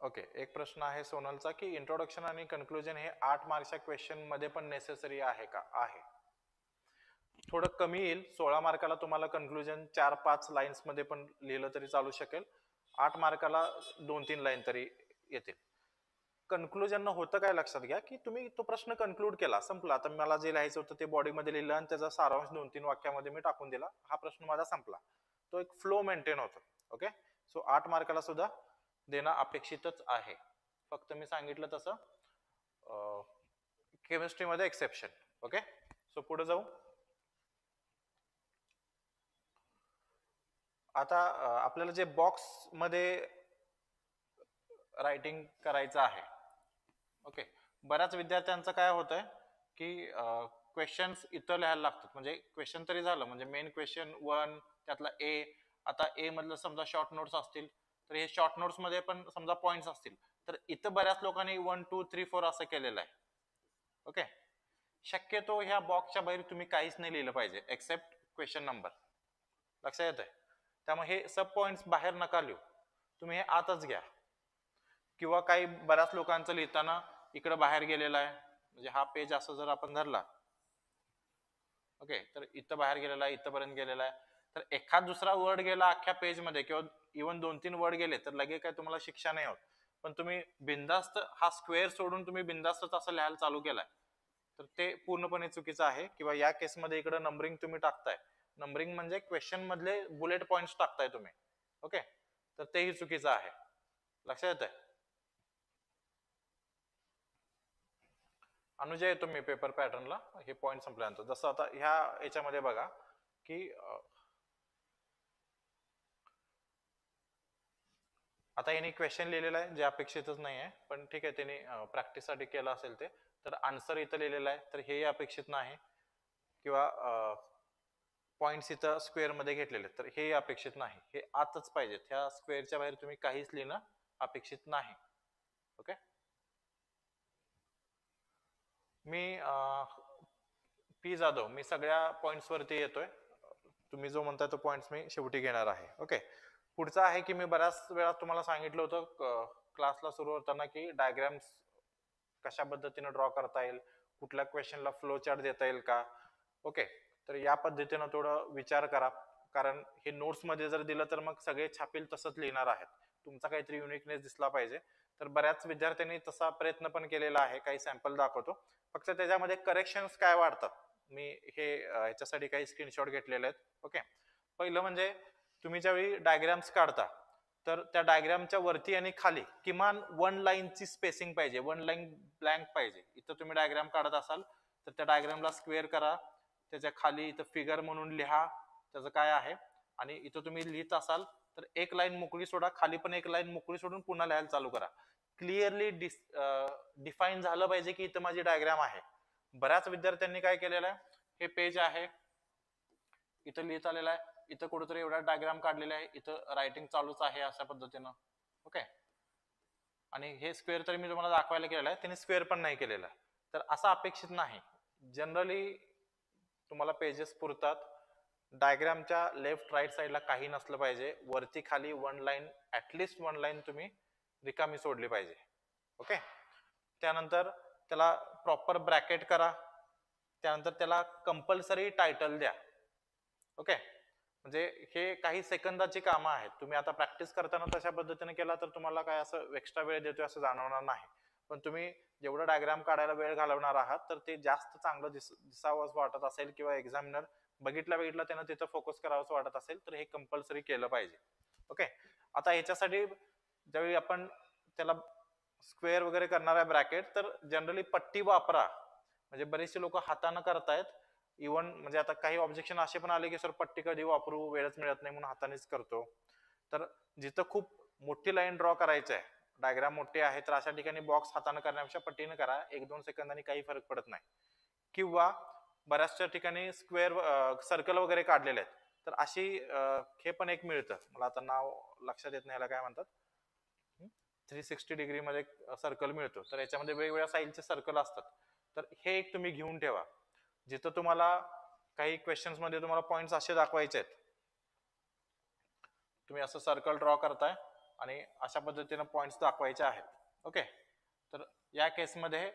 ओके, एक प्रश्न आहे सोनलचा की इंट्रोडक्शन आणि कन्क्लुजन हे 8 मार्कच्या क्वेश्चन मध्ये पण नेसेसरी आहे का? आहे. थोडं कमी येईल, 16 मार्काला तुम्हाला कन्क्लुजन 4-5 लाईन्स मध्ये पण लिहिलं तरी चालू शकेल, 8 मार्काला 2-3 लाईन तरी येतील. कन्क्लुजन होतं काय लक्षात घ्या की तुम्ही तो प्रश्न कन्क्लूड केला, संपला. आता मला जे लिहायचं होतं ते बॉडीमध्ये लिहिलं आणि त्याचा सारांश 2-3 वाक्यामध्ये मी टाकून दिला, हा प्रश्न माझा संपला. तो एक फ्लो मेंटेन होतो. ओके, सो 8 मार्काला सुद्धा देणं अपेक्षितच आहे. फक्त मी सांगितलं तसं केमिस्ट्रीमध्ये एक्सेप्शन. ओके, सो पुढे जाऊ. आता आपल्याला जे बॉक्स मध्ये रायटिंग करायचं आहे. ओके, बऱ्याच विद्यार्थ्यांचं काय होतंय की क्वेश्चन्स इथं लिहायला लागतात, म्हणजे क्वेश्चन तरी झालं, म्हणजे मेन क्वेश्चन 1 त्यातला ए. आता ए मधलं समजा शॉर्ट नोट्स असतील तर हे शॉर्ट नोट्स मध्ये पण समजा पॉइंट्स असतील, तर इथं बऱ्याच लोकांनी 1 2 3 4 असं केलेलं आहे. ओके, शक्यतो ह्या बॉक्सच्या बाहेर तुम्ही काहीच नाही लिहिलं पाहिजे एक्सेप्ट क्वेश्चन नंबर. लक्षात येत आहे? त्यामुळे हे सब पॉइंट्स बाहेर नका लिहू, तुम्ही हे आतच घ्या. किंवा काही बऱ्याच लोकांचं लिहिताना इकडे बाहेर गेलेला आहे, म्हणजे हा पेज असं जर आपण धरला, ओके, तर इथं बाहेर गेलेला आहे, इथंपर्यंत गेलेला आहे, तर एखाद दुसरा वर्ड गेला अख्ख्या पेज मध्ये किंवा इव्हन 2-3 वर्ड गेले तर लगे काय तुम्हाला शिक्षा नाही होत. पण तुम्ही बिंदास्त हा स्क्वेअर सोडून तुम्ही बिंदास्तच असं लिहायला चालू केलाय तर ते पूर्णपणे चुकीचं आहे. किंवा या केसमध्ये इकडे नंबरिंग तुम्ही टाकताय, नंबरिंग म्हणजे क्वेश्चन मधले बुलेट पॉइंट्स टाकताय तुम्ही. ओके, तर तेही चुकीचं आहे. लक्षात येत आहे? अनुजय येतो मी पेपर पॅटर्नला, हे पॉइंट संपल्यानंतर. जसं आता ह्या याच्यामध्ये बघा की आता यांनी क्वेश्चन लिहिलेला आहे जे अपेक्षितच नाही आहे, पण ठीक आहे, त्यांनी प्रॅक्टिससाठी केलं असेल ते. तर आन्सर इथं लिहिलेला आहे तर हे अपेक्षित नाही, किंवा पॉइंट्स इथं स्क्वेअर मध्ये घेतलेले तर हे अपेक्षित नाही, हे आतच पाहिजेत. ह्या स्क्वेअरच्या बाहेर तुम्ही काहीच लिहिणं अपेक्षित नाही. ओके, मी पी जाधव, मी सगळ्या पॉइंट्स वरती येतोय, तुम्ही जो म्हणताय तो पॉइंट्स मी शेवटी घेणार आहे. ओके, पुढचा आहे की मी बऱ्याच वेळा तुम्हाला सांगितलं होतं क्लासला सुरू होताना की डायग्राम्स कशा पद्धतीने ड्रॉ करता येईल, कुठल्या क्वेश्चनला फ्लो चार्ट देता येईल का. ओके, तर या पद्धतीनं थोडं विचार करा, कारण हे नोट्स मध्ये जर दिलं तर मग सगळे छापील तसंच लिहिणार आहेत, तुमचा काहीतरी युनिकनेस दिसला पाहिजे. तर बऱ्याच विद्यार्थ्यांनी तसा प्रयत्न पण केलेला आहे, काही सॅम्पल दाखवतो. फक्त त्याच्यामध्ये करेक्शन्स काय वाढतात, मी हे ह्याच्यासाठी काही स्क्रीनशॉट घेतलेले आहेत. ओके, पहिलं म्हणजे तुम्ही ज्यावेळी डायग्राम्स काढता तर त्या डायग्रामच्या वरती आणि खाली किमान 1 लाईनची स्पेसिंग पाहिजे, 1 लाईन ब्लँक पाहिजे. इथं तुम्ही डायग्राम काढत असाल तर त्या डायग्रामला स्क्वेअर करा, त्याच्या खाली इथं फिगर म्हणून लिहा त्याचं काय आहे, आणि इथं तुम्ही लिहित असाल तर एक लाईन मोकळी सोडा, खाली पण एक लाईन मोकळी सोडून पुन्हा लिहायला चालू करा. क्लिअरली डिफाईन झालं पाहिजे की इथं माझी डायग्राम आहे. बऱ्याच विद्यार्थ्यांनी काय केलेलं आहे, हे पेज आहे, इथं लिहित आलेलं आहे, इथं कुठेतरी एवढा डायग्राम काढलेला आहे, इथं रायटिंग चालूच आहे अशा पद्धतीनं. ओके, आणि हे स्क्वेअर तरी मी तुम्हाला दाखवायला केलेलं आहे, त्यांनी स्क्वेअर पण नाही केलेला. तर असं अपेक्षित नाही. जनरली तुम्हाला पेजेस पुरतात. डायग्रामच्या लेफ्ट राईट साईडला काही नसलं पाहिजे, वरती खाली 1 लाईन, ऍटलिस्ट 1 लाईन तुम्ही रिकामी सोडली पाहिजे. ओके, त्यानंतर त्याला प्रॉपर ब्रॅकेट करा, त्यानंतर त्याला कंपल्सरी टायटल द्या. ओके, म्हणजे हे काही सेकंदाची कामं आहेत. तुम्ही आता प्रॅक्टिस करताना तशा पद्धतीने केला तर तुम्हाला काय असं एक्स्ट्रा वेळ देतोय असं जाणवणार नाही. पण तुम्ही जेवढं डायग्राम काढायला वेळ घालवणार आहात तर ते जास्त चांगलं दिसावं असं वाटत असेल किंवा एक्झामिनर बघितल्या त्यानं तिथं फोकस करावं असं वाटत असेल तर हे कंपल्सरी केलं पाहिजे. ओके, आता ह्याच्यासाठी ज्यावेळी आपण त्याला स्क्वेअर वगैरे करणार आहे ब्रॅकेट, तर जनरली पट्टी वापरा. म्हणजे बरेचसे लोक हाताने करतायत. इव्हन म्हणजे आता काही ऑब्जेक्शन असे पण आले की सर पट्टी कधी वापरू, वेळच मिळत नाही म्हणून हातानेच करतो. तर जिथं खूप मोठी लाईन ड्रॉ करायची आहे, डायग्राम मोठी आहे, तर अशा ठिकाणी बॉक्स हाताने करण्यापेक्षा पट्टीने करा, 1-2 सेकंदांनी काही फरक पडत नाही. किंवा बऱ्याचशा ठिकाणी स्क्वेअर सर्कल वगैरे काढलेले आहेत, तर अशी हे पण एक मिळतं, मला आता नाव लक्षात येत नाही, याला काय म्हणतात, 360 डिग्री मध्ये सर्कल मिळतो. तर याच्यामध्ये वेगवेगळ्या साईजचे सर्कल असतात. तर हे एक तुम्ही घेऊन ठेवा. जिथं तुम्हाला काही क्वेश्चन्स मध्ये तुम्हाला पॉइंट्स असे दाखवायचे आहेत, तुम्ही असं सर्कल ड्रॉ करताय आणि अशा पद्धतीने पॉइंट्स दाखवायचे आहेत. ओके, तर या केसमध्ये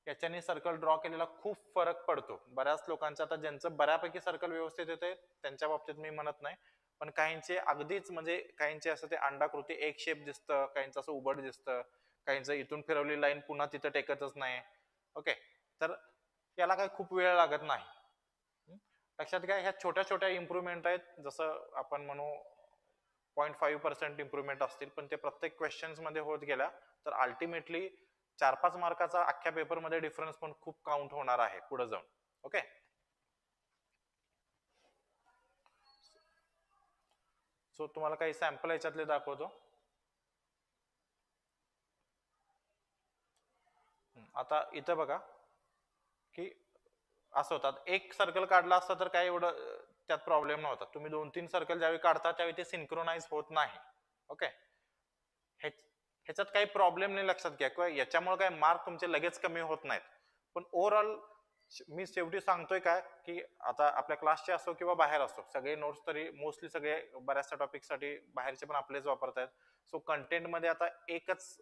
याच्याने सर्कल ड्रॉ केलेला खूप फरक पडतो. बऱ्याच लोकांचं, आता ज्यांचं बऱ्यापैकी सर्कल व्यवस्थित येते त्यांच्या बाबतीत मी म्हणत नाही, पण काहींचे अगदीच म्हणजे काहींचे असं ते अंडाकृती एक शेप दिसतं, काहींचं असं उबड दिसतं, काहींचं इथून फिरवली लाईन पुन्हा तिथं टेकतच नाही. ओके, तर याला काही खूप वेळ लागत नाही. लक्षात घ्या, ह्या छोट्या छोट्या इम्प्रुव्हमेंट आहेत, जसं आपण म्हणू 0.5% इम्प्रुव्हमेंट असतील, पण ते प्रत्येक क्वेश्चन्स मध्ये होत गेल्या तर अल्टिमेटली 4-5 मार्काचा अख्ख्या पेपरमध्ये डिफरन्स पण खूप काउंट होणार आहे पुढे जाऊन. ओके, सो तुम्हाला काही सॅम्पल याच्यातले दाखवतो. आता इथं बघा की असं होतात, एक सर्कल काढला असता तर काय एवढं त्यात प्रॉब्लेम नव्हता. तुम्ही 2-3 सर्कल ज्यावेळी काढता त्यावेळी ते सिंक्रोनाइज होत नाही. ओके, ह्याच्यात काही प्रॉब्लेम नाही, लक्षात घ्या, किंवा याच्यामुळे काय मार्क तुमचे लगेच कमी होत नाहीत. पण ओव्हरऑल मी शेवटी सांगतोय काय की आता आपल्या क्लासचे असो किंवा बाहेर असो, सगळे नोट्स तरी मोस्टली सगळे बऱ्याचशा टॉपिकसाठी बाहेरचे पण आपलेच वापरतायत. सो कंटेंट मध्ये आता एकच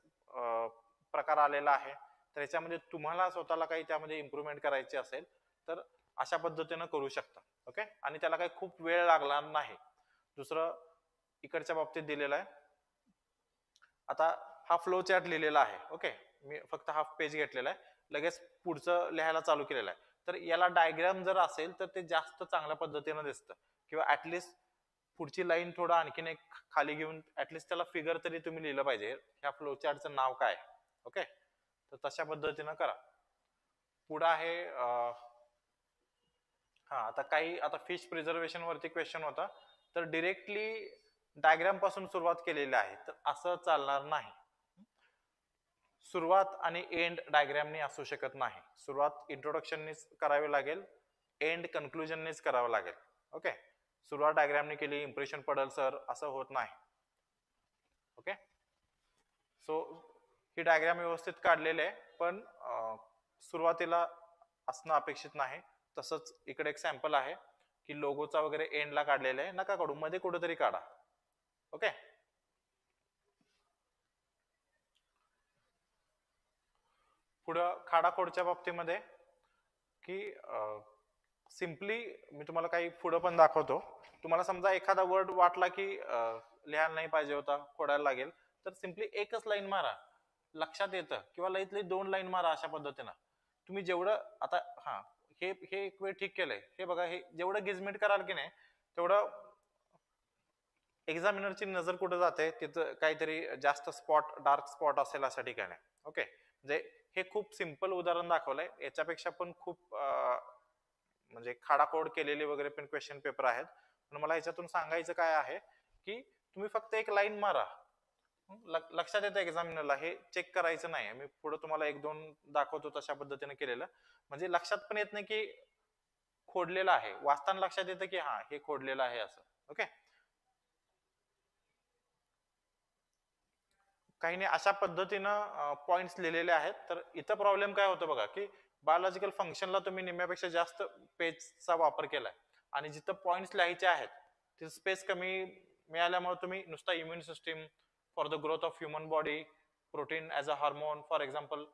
प्रकार आलेला आहे, तर याच्यामध्ये तुम्हाला स्वतःला काही त्यामध्ये इम्प्रुव्हमेंट करायची असेल तर अशा पद्धतीनं करू शकता. ओके, आणि त्याला काही खूप वेळ लागणार नाही. दुसरं इकडच्या बाबतीत दिलेलं आहे, आता हा फ्लो चार्ट लिहिलेला आहे. ओके, मी फक्त हाफ पेज घेतलेला आहे, लगेच पुढचं लिहायला चालू केलेलं आहे. तर याला डायग्राम जर असेल तर ते जास्त चांगल्या पद्धतीनं दिसतं, किंवा ऍटलिस्ट पुढची लाईन थोडं आणखीन एक खाली घेऊन ऍटलिस्ट त्याला फिगर तरी तुम्ही लिहिलं पाहिजे, ह्या फ्लो चार्टचं नाव काय. ओके, तर तशा पद्धतीनं करा. पुढं आहे हा, आता काही आता फिश प्रिझर्वेशन वरती क्वेश्चन होता, तर डिरेक्टली डायग्राम पासून सुरुवात केलेली आहे, तर असं चालणार नाही. सुरुवात आणि एंड डायग्रामनी असू शकत नाही. सुरुवात इंट्रोडक्शननीच करावी लागेल, एंड कन्क्लुजननीच करावं लागेल. ओके, सुरुवात डायग्रामने केली, इम्प्रेशन पडेल सर, असं होत नाही. ओके, सो ही डायग्राम व्यवस्थित काढलेली आहे, पण सुरुवातीला असणं अपेक्षित नाही. तसंच इकडे एक सॅम्पल आहे की लोगोचा वगैरे एंडला काढलेला आहे, नका काढू, मध्ये कुठेतरी काढा. ओके, पुढं खाडाखोडच्या बाबतीमध्ये की सिम्पली मी तुम्हाला काही पुढं पण दाखवतो. तुम्हाला समजा एखादा वर्ड वाटला की लिहायला नाही पाहिजे होता, खोडायला लागेल, तर सिम्पली एकच लाईन मारा, लक्षात येतं, किंवा लईत लई 2 लाईन मारा. अशा पद्धतीनं तुम्ही जेवढं आता हा हे एक वेळ ठीक केलंय. हे बघा, हे जेवढं गिजमिट कराल की नाही तेवढं एक्झामिनरची नजर कुठे जाते, तिथं काहीतरी जास्त स्पॉट, डार्क स्पॉट असेल अशा ठिकाणी. ओके, म्हणजे हे खूप सिंपल उदाहरण दाखवलंय. याच्यापेक्षा पण खूप म्हणजे खाडाखोड केलेले वगैरे पण क्वेश्चन पेपर आहेत. पण मला याच्यातून सांगायचं काय आहे की तुम्ही फक्त एक लाईन मारा, लक्षात येतं एक्झामिनरला, हे चेक करायचं नाही. मी पुढे तुम्हाला एक दोन दाखवतो तशा पद्धतीने केलेलं, म्हणजे लक्षात पण येत नाही की खोडलेलं आहे, वाचताना लक्षात येतं की हा हे खोडलेलं आहे असं. ओके, काही नाही अशा पद्धतीनं पॉइंट्स लिहिलेले आहेत. तर इथं प्रॉब्लेम काय होतो बघा, की बायोलॉजिकल फंक्शनला तुम्ही निम्म्यापेक्षा जास्त पेजचा वापर केलाय आणि जिथं पॉइंट्स लिहायचे आहेत तिथं स्पेस कमी मिळाल्यामुळे तुम्ही नुसता immune system, for the growth of human body, protein as a hormone, for example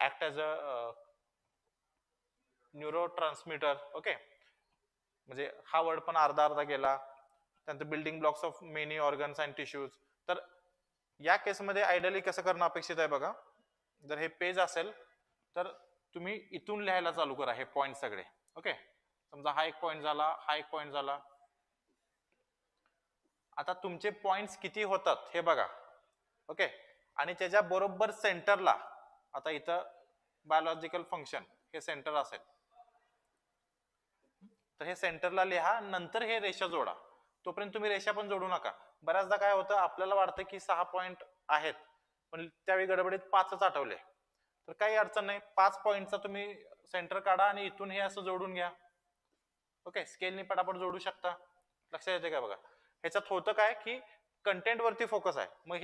act as a neuro transmitter. Okay, म्हणजे हा वर्ड पण अर्धा अर्धा गेला. त्यानंतर building blocks of many organs and tissues. तर या केसमध्ये आयडियली कसं करणं अपेक्षित आहे बघा, जर हे पेज असेल तर तुम्ही इथून लिहायला चालू करा हे पॉइंट सगळे. ओके, समजा हा एक पॉइंट झाला, हा एक पॉइंट झाला. आता तुमचे पॉइंट्स किती होतात हे बघा. ओके, आणि त्याच्या बरोबर सेंटरला, आता इथं बायोलॉजिकल फंक्शन हे सेंटर असेल तर हे सेंटरला लिहा, नंतर हे रेषा जोडा. तोपर्यंत तुम्ही रेषा पण जोडू नका. बऱ्याचदा काय होतं, आपल्याला वाटतं की 6 पॉइंट आहेत पण त्यावेळी गडबडीत 5च आठवले. तर काही अडचण नाही, 5 पॉइंटचा तुम्ही सेंटर काढा आणि इथून हे असं जोडून घ्या. ओके, स्केलनी पटापट जोडू शकता. लक्षात येते का बघा. ह्याच्यात होतं काय की कंटेंट वरती फोकस आहे. मग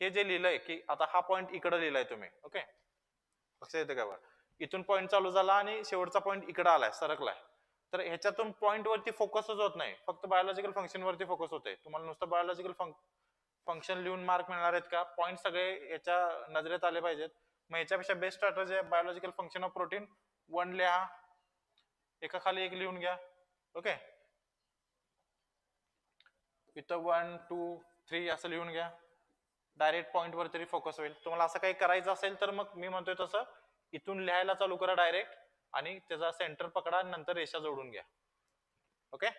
हे जे लिहिलंय की आता हा पॉइंट इकडे लिहिलाय तुम्ही. ओके, लक्षात येते का बघा, इथून पॉइंट चालू झाला आणि शेवटचा पॉइंट इकडे आलाय, सरकलाय. तर ह्याच्यातून पॉइंट वरती फोकसच होत नाही, फक्त बायोलॉजिकल फंक्शन वरती फोकस होते. तुम्हाला नुसतं बायोलॉजिकल फंक्शन लिहून मार्क मिळणार आहेत का? पॉइंट सगळे याच्या नजरेत आले पाहिजेत. मग याच्यापेक्षा बेस्ट स्ट्रॅटेजी आहे बायोलॉजिकल फंक्शन ऑफ प्रोटीन 1 लिहा, एका खाली एक लिहून घ्या. ओके, इथं 1 2 3 असं लिहून घ्या. डायरेक्ट पॉइंट वर तरी फोकस होईल. तुम्हाला असं काही करायचं असेल तर मग मी म्हणतोय तसं इथून लिहायला चालू करा डायरेक्ट, आणि त्याचा सेंटर पकडा, नंतर रेषा जोडून घ्या. ओके,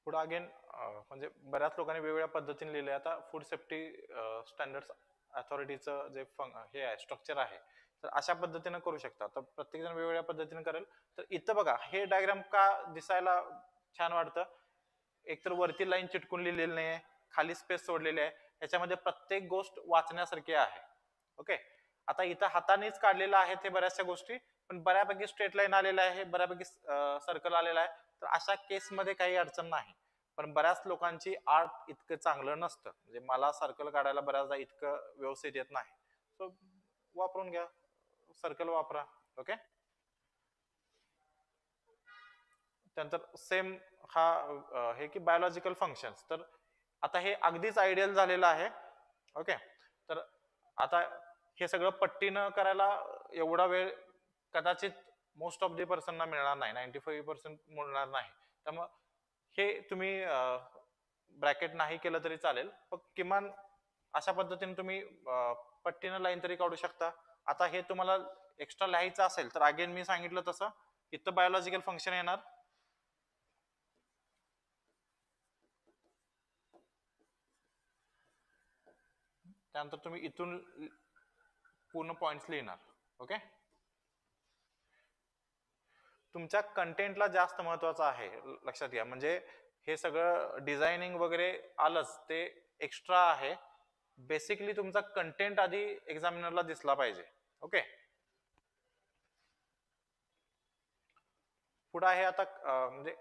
पुढे अगेन म्हणजे बऱ्याच लोकांनी वेगवेगळ्या पद्धतीने लिहिले. आता फूड सेफ्टी स्टँडर्ड्स अथॉरिटीचं जे हे आहे, स्ट्रक्चर आहे, तर अशा पद्धतीने करू शकता. तर प्रत्येक जण वेगवेगळ्या पद्धतीने करेल. तर इथं बघा, हे डायग्राम का दिसायला छान वाटतं, एकतर वरती लाईन चिटकून लिहिलेली नाही आहे, खाली स्पेस सोडलेली आहे, याच्यामध्ये प्रत्येक गोष्ट वाचण्यासारखी आहे. ओके, आता इथं हातानेच काढलेलं आहे ते बऱ्याचशा गोष्टी, पण बऱ्यापैकी स्ट्रेट लाईन आलेला आहे, बऱ्यापैकी सर्कल आलेला आहे. तर अशा केसमध्ये काही अडचण नाही. पण बऱ्याच लोकांची आर्ट इतकं चांगलं नसतं, म्हणजे मला सर्कल काढायला बऱ्याचदा इतकं व्यवस्थित येत नाही. सो वापरून घ्या, सर्कल वापरा. ओके, त्यानंतर सेम हा हे की बायोलॉजिकल फंक्शन्स. तर आता हे अगदीच आयडियल झालेलं आहे. ओके, तर आता हे सगळं पट्टीनं करायला एवढा वेळ कदाचित मोस्ट ऑफ दी पर्सनना मिळणार नाही, 95% मिळणार नाही. त्यामुळे हे तुम्ही ब्रॅकेट नाही केलं तरी चालेल, पण किमान अशा पद्धतीने तुम्ही पट्टीनं लाईन तरी काढू शकता. आता हे तुम्हाला एक्स्ट्रा लिहायचं असेल तर अगेन मी सांगितलं तसं इथं बायोलॉजिकल फंक्शन येणार, त्यानंतर तुम्ही इथून पूर्ण पॉइंट्स लिहिणार. ओके, तुमच्या कंटेंटला जास्त महत्वाचं आहे, लक्षात घ्या. म्हणजे हे सगळं डिझायनिंग वगैरे आलंच, ते एक्स्ट्रा आहे. बेसिकली तुमचा कंटेंट आधी एक्झामिनरला दिसला पाहिजे. ओके, पुढे आहे आता म्हणजे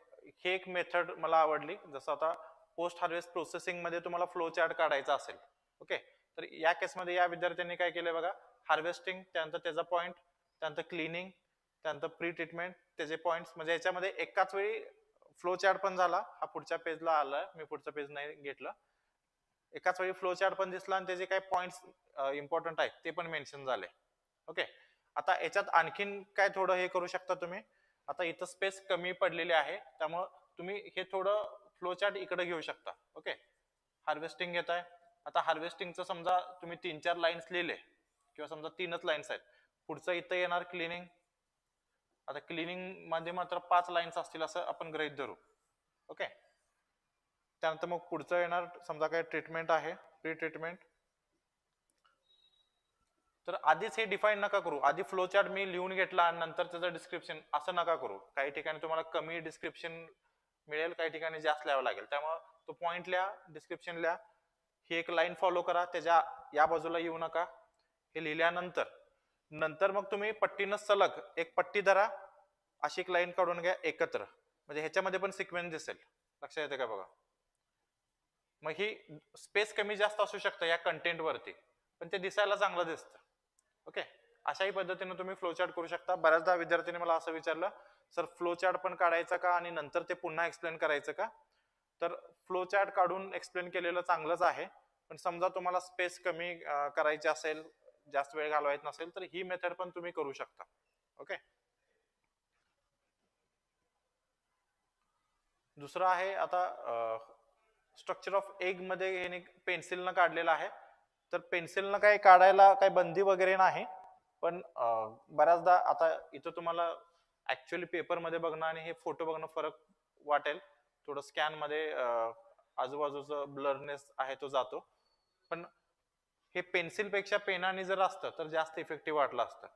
हे एक मेथड मला आवडली. जसं आता पोस्ट हार्वेस्ट प्रोसेसिंग मध्ये तुम्हाला फ्लो चार्ट काढायचा असेल, ओके, तर या केसमध्ये या विद्यार्थ्यांनी काय केलंय बघा, हार्वेस्टिंग, त्यानंतर त्याचा पॉइंट, त्यानंतर क्लिनिंग, त्यानंतर प्री ट्रीटमेंट, त्याचे पॉइंट्स, म्हणजे याच्यामध्ये एकाच वेळी फ्लो चार्ट पण झाला. हा पुढच्या पेजला आलाय, मी पुढचं पेज नाही घेतलं. एकाच वेळी फ्लो चार्ट पण दिसला आणि त्याचे काही पॉइंट्स इम्पॉर्टंट आहेत ते पण मेन्शन झाले. ओके, आता याच्यात आणखीन काय थोडं हे करू शकता तुम्ही. आता इथं स्पेस कमी पडलेली आहे, त्यामुळं तुम्ही हे थोडं फ्लो चार्ट इकडे घेऊ शकता. ओके, हार्वेस्टिंग घेत आहे. आता हार्वेस्टिंगचं समजा तुम्ही 3-4 लाईन्स लिहिले किंवा समजा 3च लाईन्स आहेत. पुढचं इथं येणार क्लिनिंग. आता क्लिनिंग मध्ये मात्र 5 लाईन्स असतील असं आपण गृहीत धरू. ओके, त्यानंतर मग पुढचं येणार समजा काय ट्रीटमेंट आहे, प्री ट्रीटमेंट. तर आधीच हे डिफाईन नका करू. आधी फ्लो चार्ट मी लिहून घेतला आणि नंतर त्याचं डिस्क्रिप्शन असं नका करू. काही ठिकाणी तुम्हाला कमी डिस्क्रिप्शन मिळेल, काही ठिकाणी जास्त लिहावं लागेल. त्यामुळे तो पॉइंट लिहा, डिस्क्रिप्शन लिहा, ही एक लाईन फॉलो करा, त्याच्या या बाजूला येऊ नका. हे लिहिल्यानंतर नंतर मग तुम्ही पट्टीनं सलग एक पट्टी धरा, अशी एक लाईन काढून घ्या एकत्र, म्हणजे ह्याच्यामध्ये पण सिक्वेन्स दिसेल. लक्षात येते का बघा. मग ही स्पेस कमी जास्त असू शकतं या कंटेंट वरती, पण ते दिसायला चांगलं दिसतं. ओके, अशाही पद्धतीने तुम्ही फ्लो चार्ट करू शकता. बऱ्याचदा विद्यार्थ्यांनी मला असं विचारलं, सर फ्लो चार्ट पण काढायचा का आणि नंतर ते पुन्हा एक्सप्लेन करायचं का? तर फ्लो चार्ट काढून एक्सप्लेन केलेलं चांगलंच आहे, पण समजा तुम्हाला स्पेस कमी करायची असेल, जास्त वेळ घालवायचा नसेल, तर ही मेथड पण तुम्ही करू शकता. ओके, दुसरं आहे आता स्ट्रक्चर ऑफ एग मध्ये हे पेन्सिलनं काढलेलं आहे. तर पेन्सिलनं काय काढायला काही बंदी वगैरे नाही, पण बऱ्याचदा आता इथं तुम्हाला ऍक्च्युअली पेपरमध्ये बघणं आणि हे फोटो बघणं फरक वाटेल. थोडं स्कॅन मध्ये आजूबाजूचं ब्लरनेस आहे तो जातो, पण हे पेन्सिल पेक्षा पेनाने जर असतं तर जास्त इफेक्टिव्ह वाटलं असतं.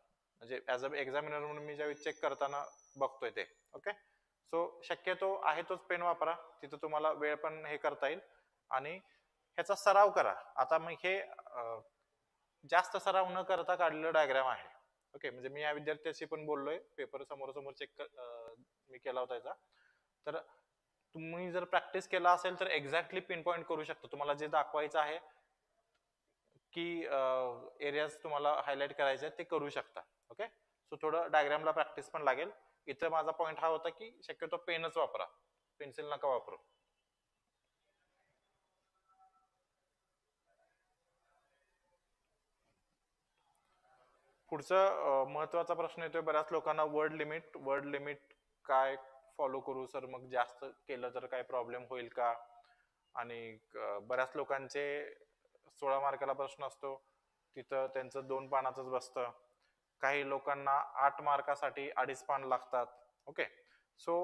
म्हणजे ऍज अ एक्झामिनर म्हणून मी ज्यावेळी चेक करताना बघतोय ते. ओके, सो शक्यतो आहे तोच पेन वापरा, तिथं तुम्हाला वेळ पण हे करता येईल आणि ह्याचा सराव करा. आता मग हे जास्त सराव न करता काढलेलं डायग्राम आहे. ओके, म्हणजे मी या विद्यार्थ्याशी पण बोललोय, पेपर समोर समोर चेक मी केला होता याचा. तर तुम्ही जर प्रॅक्टिस केला असेल तर एक्झॅक्टली पिन पॉईंट करू शकता. तुम्हाला जे दाखवायचं आहे की एरियाज तुम्हाला हायलाइट करायचे ते करू शकता. ओके, सो थोडं डायग्रामला प्रॅक्टिस पण लागेल. इथं माझा पॉईंट हा होता की शक्यतो पेनच वापरा, पेन्सिल नका वापरू. पुढचं महत्वाचा प्रश्न येतोय बऱ्याच लोकांना, वर्ड लिमिट काय फॉलो करू सर, मग जास्त केलं तर काय प्रॉब्लेम होईल का? आणि बऱ्याच लोकांचे 16 मार्काला प्रश्न असतो, तिथं त्यांचं 2 पानाचंच बसतं. काही लोकांना 8 मार्कासाठी 2.5 पान लागतात. ओके, सो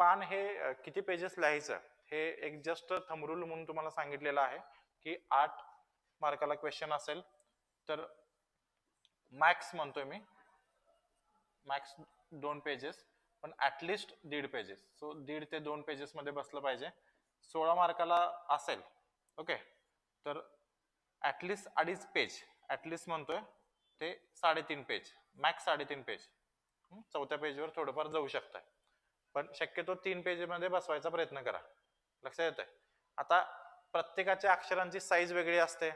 पान हे किती पेजेस लिहायचं हे एक जस्ट थंब रूल म्हणून तुम्हाला सांगितलेलं आहे की 8 मार्काला क्वेश्चन असेल तर मॅक्स म्हणतोय मी, मॅक्स 2 पेजेस, पण ऍटलिस्ट 1.5 पेजेस. सो 1.5 ते 2 पेजेस मध्ये बसलं पाहिजे. 16 मार्काला असेल ओके, तर ऍटलिस्ट 2.5 पेज, ऍटलिस्ट म्हणतोय ते 3.5 पेज, मॅक्स 3.5 पेज. चौथ्या पेजवर थोडंफार जाऊ शकताय, पण शक्यतो 3 पेज मध्ये बसवायचा प्रयत्न करा. लक्षात येतंय. आता प्रत्येकाच्या अक्षरांची साईज वेगळी असते.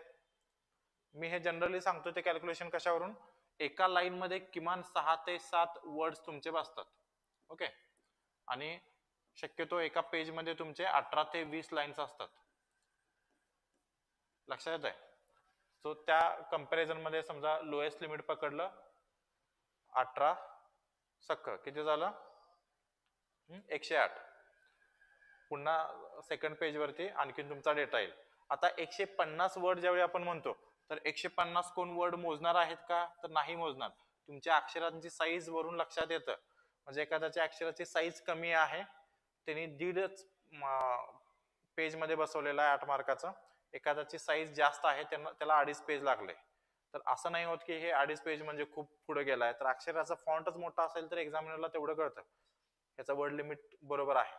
मी हे जनरली सांगतो ते कॅल्क्युलेशन कशावरून, एका लाईन मध्ये किमान 6 ते 7 वर्ड्स तुमचे बसतात. ओके, आणि शक्यतो एका पेज मध्ये तुमचे 18 ते 20 लाईन्स असतात. लक्षात येत आहे. सो त्या कंपॅरिझन मध्ये समजा लोएस्ट लिमिट पकडलं 18 सक्क किती झालं 108. पुन्हा सेकंड पेज वरती आणखीन तुमचा डेटा येईल. आता 150 वर्ड ज्यावेळी आपण म्हणतो तर 150 कोण वर्ड मोजणार आहेत का, तर नाही मोजणार. तुमच्या अक्षरांची साईज वरून लक्षात येतं. म्हणजे एखाद्याच्या अक्षराची साईज कमी आहे, त्यांनी 1.5 पेज मध्ये बसवलेला आहे 8 मार्काचा. एखाद्याची साईज जास्त आहे, त्याला 2.5 पेज लागले. तर असं नाही होत की हे 2.5 पेज म्हणजे खूप पुढे गेलाय. तर अक्षराचा फॉन्टच मोठा असेल तर एक्झामिनरला तेवढं कळतं याचा वर्ड लिमिट बरोबर आहे.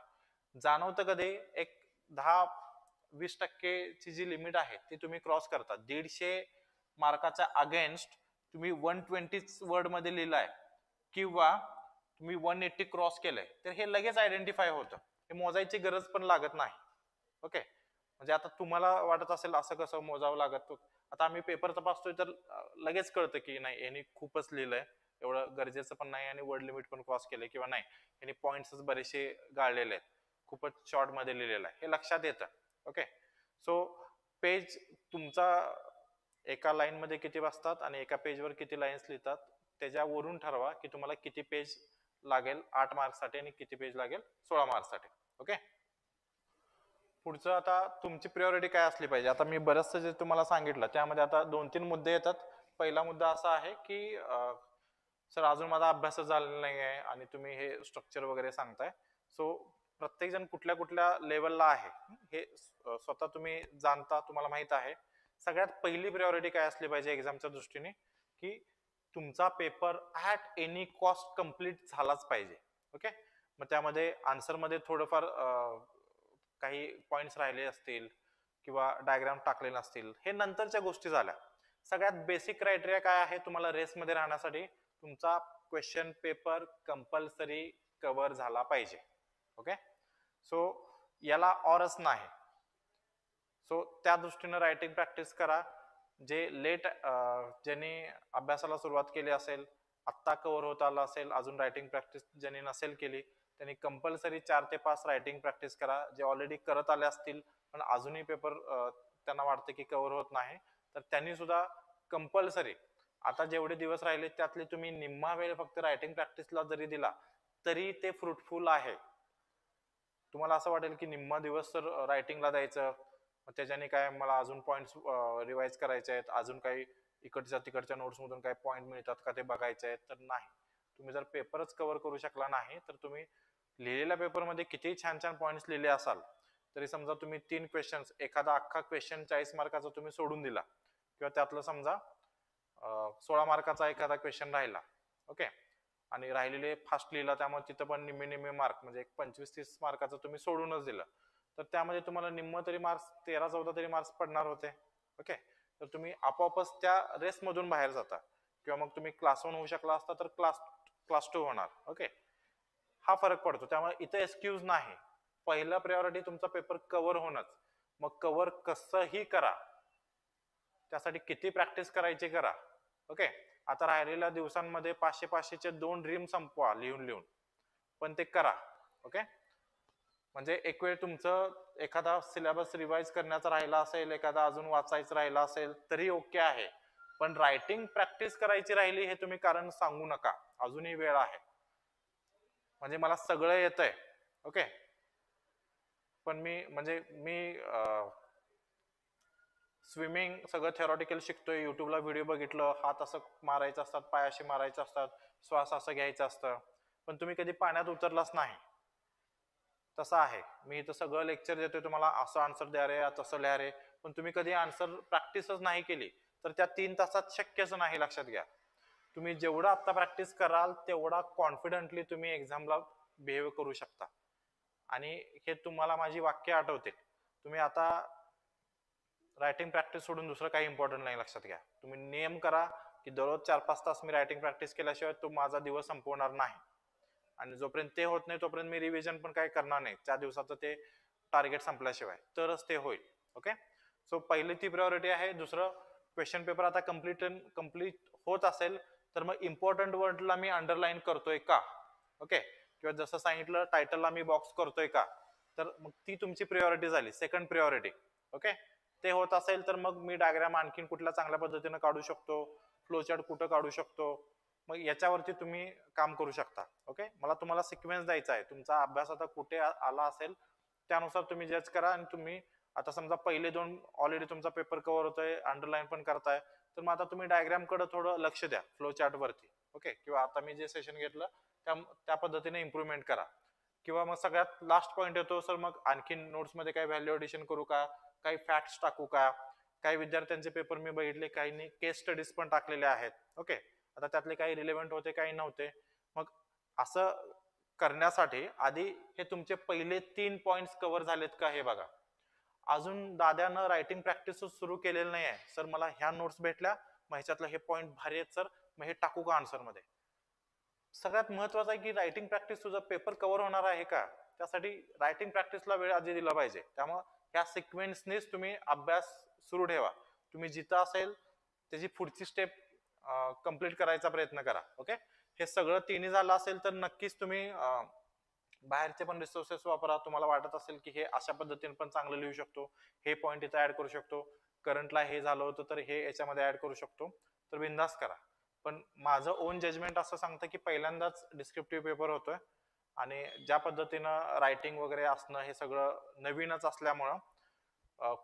जाणवतं कधी, एक 10-20% ची जी लिमिट आहे ती तुम्ही क्रॉस करता. 150 मार्काच्या अगेन्स्ट तुम्ही 120 वर्ड मध्ये लिहिलाय किंवा तुम्ही 180 क्रॉस केलंय, तर हे लगेच आयडेंटिफाय होतं. हे मोजायची गरज पण लागत नाही. ओके, म्हणजे आता तुम्हाला वाटत असेल असं कसं मोजावं लागत. आता आम्ही पेपर तपासतोय तर लगेच कळतं की नाही यांनी खूपच लिहिलंय, एवढं गरजेचं पण नाही, आणि वर्ड लिमिट पण क्रॉस केलंय, किंवा नाही यांनी पॉइंट्स बरेचसे गाळलेले आहेत, खूपच शॉर्ट मध्ये लिहिलेलं आहे, हे लक्षात येतं. ओके, सो पेज तुमचा एका लाईन मध्ये किती बसतात आणि एका पेजवर किती लाईन्स लिहितात त्याच्यावरून ठरवा की तुम्हाला किती पेज लागेल 8 मार्क्ससाठी आणि किती पेज लागेल 16 मार्क्ससाठी. ओके. पुढचं आता तुमची प्रायोरिटी काय असली पाहिजे. आता मी बरंचसं जे तुम्हाला सांगितलं त्यामध्ये आता 2-3 मुद्दे येतात. पहिला मुद्दा असा आहे की सर अजून माझा अभ्यास झालेला नाही आहे आणि तुम्ही हे स्ट्रक्चर वगैरे सांगताय. सो प्रत्येक जण कुठल्या कुठल्या लेवलला आहे हे स्वतः तुम्ही जाणता, तुम्हाला माहित आहे. सगळ्यात पहिली प्रायोरिटी काय असली पाहिजे एक्झामच्या दृष्टीने की तुमचा paper at any cost complete झालाच पाहिजे. ओके. मग त्यामध्ये आन्सर मध्ये थोडंफार काही पॉइंट्स राहिले असतील किंवा डायग्राम टाकले नसतील, हे नंतरच्या गोष्टी झाल्या. सगळ्यात बेसिक क्रायटेरिया काय आहे तुम्हाला रेसमध्ये राहण्यासाठी, तुमचा क्वेश्चन पेपर कंपल्सरी कव्हर झाला पाहिजे. ओके. सो याला ऑरच नाही. सो त्या दृष्टीने रायटिंग प्रॅक्टिस करा. जे लेट ज्यांनी अभ्यासाला सुरुवात केली असेल, आत्ता कव्हर होत आला असेल, अजून रायटिंग प्रॅक्टिस ज्यांनी नसेल केली त्यांनी कंपल्सरी 4 ते 5 रायटिंग प्रॅक्टिस करा. जे ऑलरेडी करत आले असतील पण अजूनही पेपर त्यांना वाटते की कव्हर होत नाही, तर त्यांनी सुद्धा कंपल्सरी आता जेवढे दिवस राहिले त्यातले तुम्ही निम्मा वेळ फक्त रायटिंग प्रॅक्टिसला जरी दिला तरी ते फ्रुटफुल आहे. तुम्हाला असं वाटेल की निम्मा दिवस तर रायटिंगला द्यायचं, त्याच्याने काय मला अजून पॉइंट्स रिवाइज करायचे आहेत, अजून काही इकडच्या तिकडच्या नोट्स मधून काही पॉइंट मिळतात का ते बघायचे आहेत. तर नाही, तुम्ही जर पेपरच कव्हर करू शकला नाही तर तुम्ही लिहिलेल्या पेपरमध्ये किती छान छान पॉइंट्स लिहिले असाल तरी समजा तुम्ही 3 क्वेश्चन्स, एखादा अख्खा क्वेश्चन 40 मार्काचा तुम्ही सोडून दिला किंवा त्यातलं समजा 16 मार्काचा एखादा क्वेश्चन राहिला. ओके. आणि राहिलेले फास्ट लिहिला त्यामुळे तिथं पण निम्मे निम्मे मार्क म्हणजे 25-30 मार्काचं तुम्ही सोडूनच दिलं तर त्यामध्ये तुम्हाला निम्म तरी मार्क्स 13-14 तरी मार्क्स पडणार होते. ओके. तर तुम्ही आपोआपच त्या रेसमधून बाहेर जाता किंवा मग तुम्ही क्लास 1 होऊ शकला असता तर क्लास 2 होणार. ओके. हा फरक पडतो. त्यामुळे इथे एक्सक्यूज नाही. पहिला प्रायोरिटी तुमचा पेपर कव्हर होणंच. मग कव्हर कसंही करा, त्यासाठी किती प्रॅक्टिस करायची करा. ओके. आता राहिलेल्या दिवसांमध्ये 500-500चे 2 ड्रीम संपवा लिहून लिहून, पण ते करा. ओके. म्हणजे एक वेळ तुमचं एखादा सिलेबस रिवाइज करण्याचा राहिला असेल, एखादा अजून वाचायचं राहिला असेल तरी ओके आहे, पण रायटिंग प्रॅक्टिस करायची राहिली हे तुम्ही कारण सांगू नका. अजूनही वेळ आहे. म्हणजे मला सगळं येतंय. ओके. पण मी स्विमिंग सगळं थेरॉटिकल शिकतोय, युट्यूबला व्हिडिओ बघितलं, हात असं मारायचं असतात, पाय असे मारायचे असतात, श्वास असं घ्यायचं असतं, पण तुम्ही कधी पाण्यात उतरलाच नाही. तसं आहे. मी इथं सगळं लेक्चर देतोय तुम्हाला, असं आन्सर द्या रे, तसं लिहा रे, पण तुम्ही कधी आन्सर प्रॅक्टिसच नाही केली तर त्या 3 तासात शक्यच नाही. लक्षात घ्या. तुम्ही जेवढं आता प्रॅक्टिस कराल तेवढा कॉन्फिडेंटली तुम्ही एक्झामला बिहेव करू शकता. आणि हे तुम्हाला माझी वाक्य आठवते. तुम्ही आता रायटिंग प्रॅक्टिस सोडून दुसरं काही इम्पॉर्टंट नाही. लक्षात घ्या. तुम्ही नियम करा की दररोज 4-5 तास मी रायटिंग प्रॅक्टिस केल्याशिवाय तो माझा दिवस संपवणार नाही. आणि जोपर्यंत ते होत नाही तोपर्यंत मी रिव्हिजन पण काही करणार नाही त्या दिवसाचं ते टार्गेट संपल्याशिवाय, तरच ते होईल. ओके. सो पहिली ती प्रायोरिटी आहे. दुसरं, क्वेश्चन पेपर आता कम्प्लीट होत असेल तर मग इम्पॉर्टंट वर्डला मी अंडरलाईन करतोय का. ओके. किंवा जसं सांगितलं टायटलला मी बॉक्स करतोय का, तर मग ती तुमची प्रायोरिटी झाली, सेकंड प्रायोरिटी. ओके. ते होत असेल तर मग मी डायग्राम आणखीन कुठल्या चांगल्या पद्धतीने काढू शकतो, फ्लोचार्ट कुठं काढू शकतो, मग याच्यावरती तुम्ही काम करू शकता. ओके. मला तुम्हाला सिक्वेन्स द्यायचा आहे. तुमचा अभ्यास आता कुठे आला असेल त्यानुसार तुम्ही जज करा. आणि तुम्ही आता समजा पहिले 2 ऑलरेडी तुमचा पेपर कव्हर होतोय, अंडरलाईन पण करताय, तर मग आता तुम्ही डायग्राम कडे थोडं लक्ष द्या, फ्लो चार्ट वरती. ओके. किंवा आता मी जे सेशन घेतलं त्या पद्धतीने इम्प्रूव्हमेंट करा. किंवा मग सगळ्यात लास्ट पॉइंट येतो, सर मग आणखीन नोट्स मध्ये काही व्हॅल्यू एडिशन करू का, काही फॅक्ट्स टाकू का. काही विद्यार्थ्यांचे पेपर मी बघितले, काहींनी केस स्टडीज पण टाकलेले आहेत. ओके. आता त्यातले काही रिलेव्हंट होते, काही नव्हते. मग असं करण्यासाठी आधी हे तुमचे पहिले 3 पॉइंट्स कव्हर झालेत का हे बघा. अजून दाद्यानं रायटिंग प्रॅक्टिस सुरू केलेलं नाही आहे. सर मला ह्या नोट्स भेटल्या, मग ह्याच्यातलं हे पॉइंट भारी आहेत सर, मग हे टाकू का आन्सर मध्ये. सगळ्यात महत्वाचं आहे की रायटिंग प्रॅक्टिस तुझा पेपर कव्हर होणार आहे का, त्यासाठी रायटिंग प्रॅक्टिसला वेळ आधी दिला पाहिजे. त्यामुळे ह्या सिक्वेन्सनीच तुम्ही अभ्यास सुरू ठेवा. तुम्ही जिथं असेल त्याची पुढची स्टेप कंप्लीट करायचा प्रयत्न करा. ओके. हे सगळं तिन्ही झालं असेल तर नक्कीच तुम्ही बाहेरचे पण रिसोर्सेस वापरा. तुम्हाला वाटत असेल की हे अशा पद्धतीने पण चांगलं लिहू शकतो, हे पॉईंट इथं ऍड करू शकतो, करंटला हे झालं होतं तर हे याच्यामध्ये ऍड करू शकतो, तर बिंदास करा. पण माझं ओन जजमेंट असं सांगतं की पहिल्यांदाच डिस्क्रिप्टिव्ह पेपर होतोय आणि ज्या पद्धतीनं रायटिंग वगैरे असणं हे सगळं नवीनच असल्यामुळं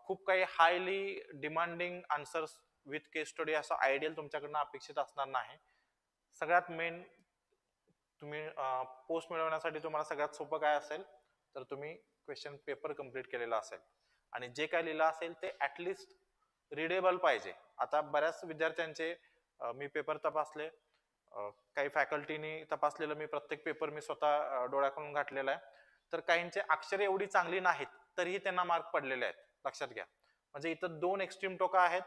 खूप काही highly demanding answers with case study असं आयडियल तुमच्याकडनं अपेक्षित असणार नाही. सगळ्यात मेन तुम्ही पोस्ट मिळवण्यासाठी तुम्हाला सगळ्यात सोपं काय असेल तर तुम्ही क्वेश्चन पेपर कम्प्लीट केलेला असेल आणि जे काय लिहिलं असेल ते ऍटलिस्ट रिडेबल पाहिजे. आता बऱ्याच विद्यार्थ्यांचे मी पेपर तपासले, काही फॅकल्टीनी तपासलेलं मी प्रत्येक पेपर मी स्वतः डोळ्याकडून घातलेला आहे. तर काहींचे अक्षरे एवढी चांगली नाहीत तरीही त्यांना मार्क पडलेले आहेत. लक्षात घ्या. म्हणजे इथं दोन एक्स्ट्रीम टोका आहेत.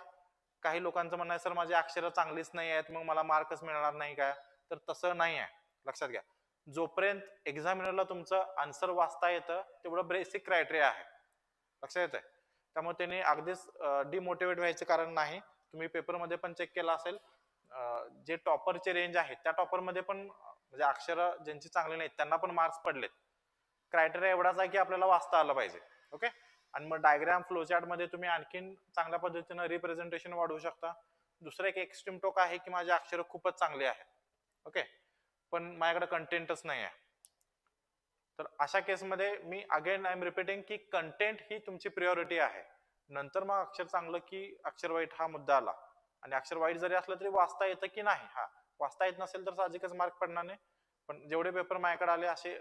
काही लोकांचं म्हणणं आहे सर माझी अक्षरं चांगलीच नाही आहेत मग मला मार्कच मिळणार नाही का, तर तसं नाही आहे. लक्षात घ्या. जोपर्यंत एक्झामिनरला तुमचं आन्सर वाचता येतं तेवढं बेसिक क्रायटेरिया आहे. लक्षात येतंय. त्यामुळे त्यांनी अगदीच डिमोटिवेट व्हायचं कारण नाही. तुम्ही पेपरमध्ये पण चेक केला असेल, जे टॉपरचे रेंज आहे त्या टॉपरमध्ये पण म्हणजे अक्षर ज्यांची चांगली नाहीत त्यांना पण मार्क्स पडलेत. क्रायटेरिया एवढाच आहे की आपल्याला वाचता आलं पाहिजे. ओके. आणि मग डायग्राम फ्लोचार्ट मध्ये तुम्ही आणखीन चांगल्या पद्धतीनं रिप्रेझेंटेशन वाढवू शकता. दुसरं एक एक्स्ट्रीम टोक आहे की माझे अक्षर खूपच चांगले आहेत. ओके. पण माझ्याकडे कंटेंटच नाही आहे. तर अशा केसमध्ये me again I am repeating की कंटेंट ही तुमची प्रिऑरिटी आहे. नंतर मग अक्षर चांगलं की अक्षर वाईट हा मुद्दा आला. आणि अक्षर वाईट जरी असलं तरी वाचता येतं की नाही, हा वाचता येत नसेल तर साहजिकच मार्क पडणार नाही. पण जेवढे पेपर माझ्याकडे आले असे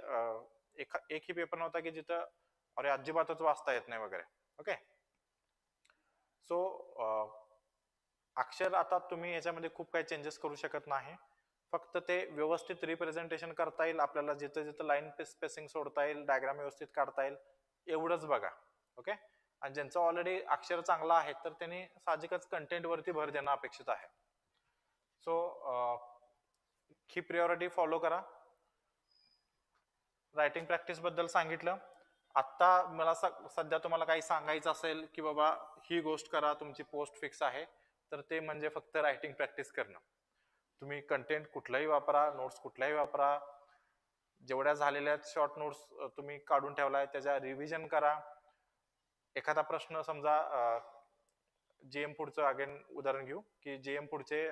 एकही पेपर नव्हता की जिथं अरे अजिबातच वाचता येत नाही वगैरे. ओके. सो अक्षर आता तुम्ही याच्यामध्ये खूप काही चेंजेस करू शकत नाही. फक्त ते व्यवस्थित रिप्रेझेंटेशन करता येईल आपल्याला, जिथं जिथं लाईन स्पेसिंग सोडता येईल, डायग्राम व्यवस्थित काढता येईल एवढंच बघा. ओके. आणि ज्यांचं ऑलरेडी अक्षर चांगलं आहे तर त्यांनी साहजिकच कंटेंट वरती भर देणं अपेक्षित आहे. सो ही प्रिऑरिटी फॉलो करा. रायटिंग प्रॅक्टिस बद्दल सांगितलं. आता मला सध्या तुम्हाला काही सांगायचं असेल की बाबा ही गोष्ट करा तुमची पोस्ट फिक्स आहे, तर ते म्हणजे फक्त रायटिंग प्रॅक्टिस करणं. तुम्ही कंटेंट कुठलाही वापरा, नोट्स कुठल्याही वापरा, जेवढ्या झालेल्या शॉर्ट नोट्स तुम्ही काढून ठेवलाय त्याच्या रिव्हिजन करा. एखादा प्रश्न समजा जीएम पुढचं अगेन उदाहरण घेऊ की जीएम पुढचे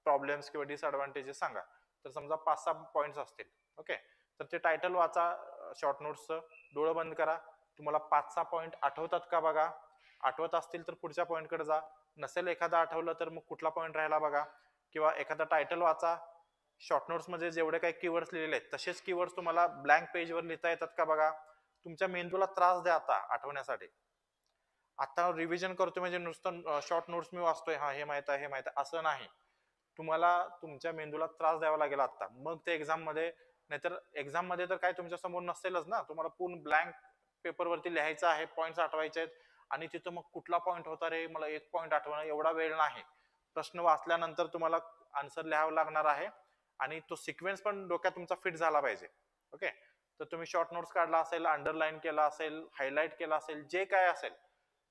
प्रॉब्लेम्स किंवा डिसएडव्हान्टेजेस सांगा. तर समजा 5-6 पॉइंट्स असतील. ओके. तर ते टायटल वाचा शॉर्ट नोट्सचं, डोळं बंद करा, तुम्हाला 5-6 पॉइंट आठवतात का बघा. आठवत असतील तर पुढच्या पॉइंटकडे जा. नसेल एखादा आठवलं तर मग कुठला पॉइंट राहिला बघा. किंवा एखादा टायटल वाचा. शॉर्ट नोट्स मध्ये जेवढे काही कीवर्ड्स लिहिलेले आहेत तसेच कीवर्ड्स तुम्हाला ब्लँक पेजवर लिहिता येतात का बघा. तुमच्या मेंदूला त्रास द्या आता आठवण्यासाठी. आता रिव्हिजन करतोय म्हणजे नुसतं शॉर्ट नोट्स मी वाचतोय, हा हे माहित आहे हे माहित आहे असं नाही. तुम्हाला तुमच्या मेंदूला त्रास द्यावा लागेल आता, मग ते एक्झाम मध्ये. नाहीतर एक्झाम मध्ये तर काय तुमच्या समोर नसेलच ना, तुम्हाला पूर्ण ब्लँक पेपर वरती लिहायचं आहे, पॉइंट्स आठवायचे आहेत आणि तिथं मग कुठला पॉइंट होता रे मला एक पॉइंट आठवणं एवढा वेळ नाही. प्रश्न वाचल्यानंतर तुम्हाला आन्सर लिहावा लागणार आहे आणि तो सिक्वेन्स पण डोक्यात तुमचा फिट झाला पाहिजे. ओके. तर तुम्ही शॉर्ट नोट्स काढला असेल, अंडरलाईन केला असेल, हायलाईट केला असेल, जे काय असेल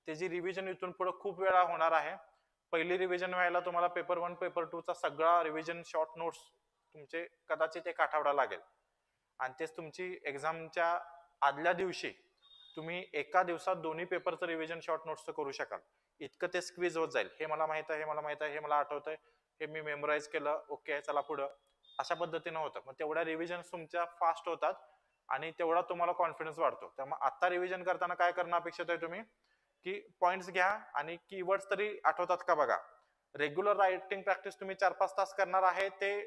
त्याची रिव्हिजन इथून पुढे खूप वेळा होणार आहे. पहिली रिव्हिजन व्हायला तुम्हाला पेपर 1 पेपर 2 चा सगळा रिव्हिजन शॉर्ट नोट्स तुमचे कदाचित एक आठवडा लागेल. आणि तेच तुमची एक्झामच्या आदल्या दिवशी तुम्ही एका दिवसात दोन्ही पेपरचं रिव्हिजन शॉर्ट नोट्सचं करू शकाल. इतकं ते स्क्वीज होत जाईल. हे मला माहित आहे, हे मला माहित आहे, हे मला आठवतंय, हे मी मेमोराईज केलं, ओके चला पुढं, अशा पद्धतीनं होतं. मग तेवढ्या रिव्हिजन तुमच्या फास्ट होतात आणि तेवढा तुम्हाला कॉन्फिडन्स वाढतो. त्यामुळे आता रिव्हिजन करताना काय करणं अपेक्षित आहे तुम्ही की पॉइंट्स घ्या आणि कीवर्ड्स तरी आठवतात का बघा. रेग्युलर रायटिंग प्रॅक्टिस तुम्ही 4-5 तास करणार आहे ते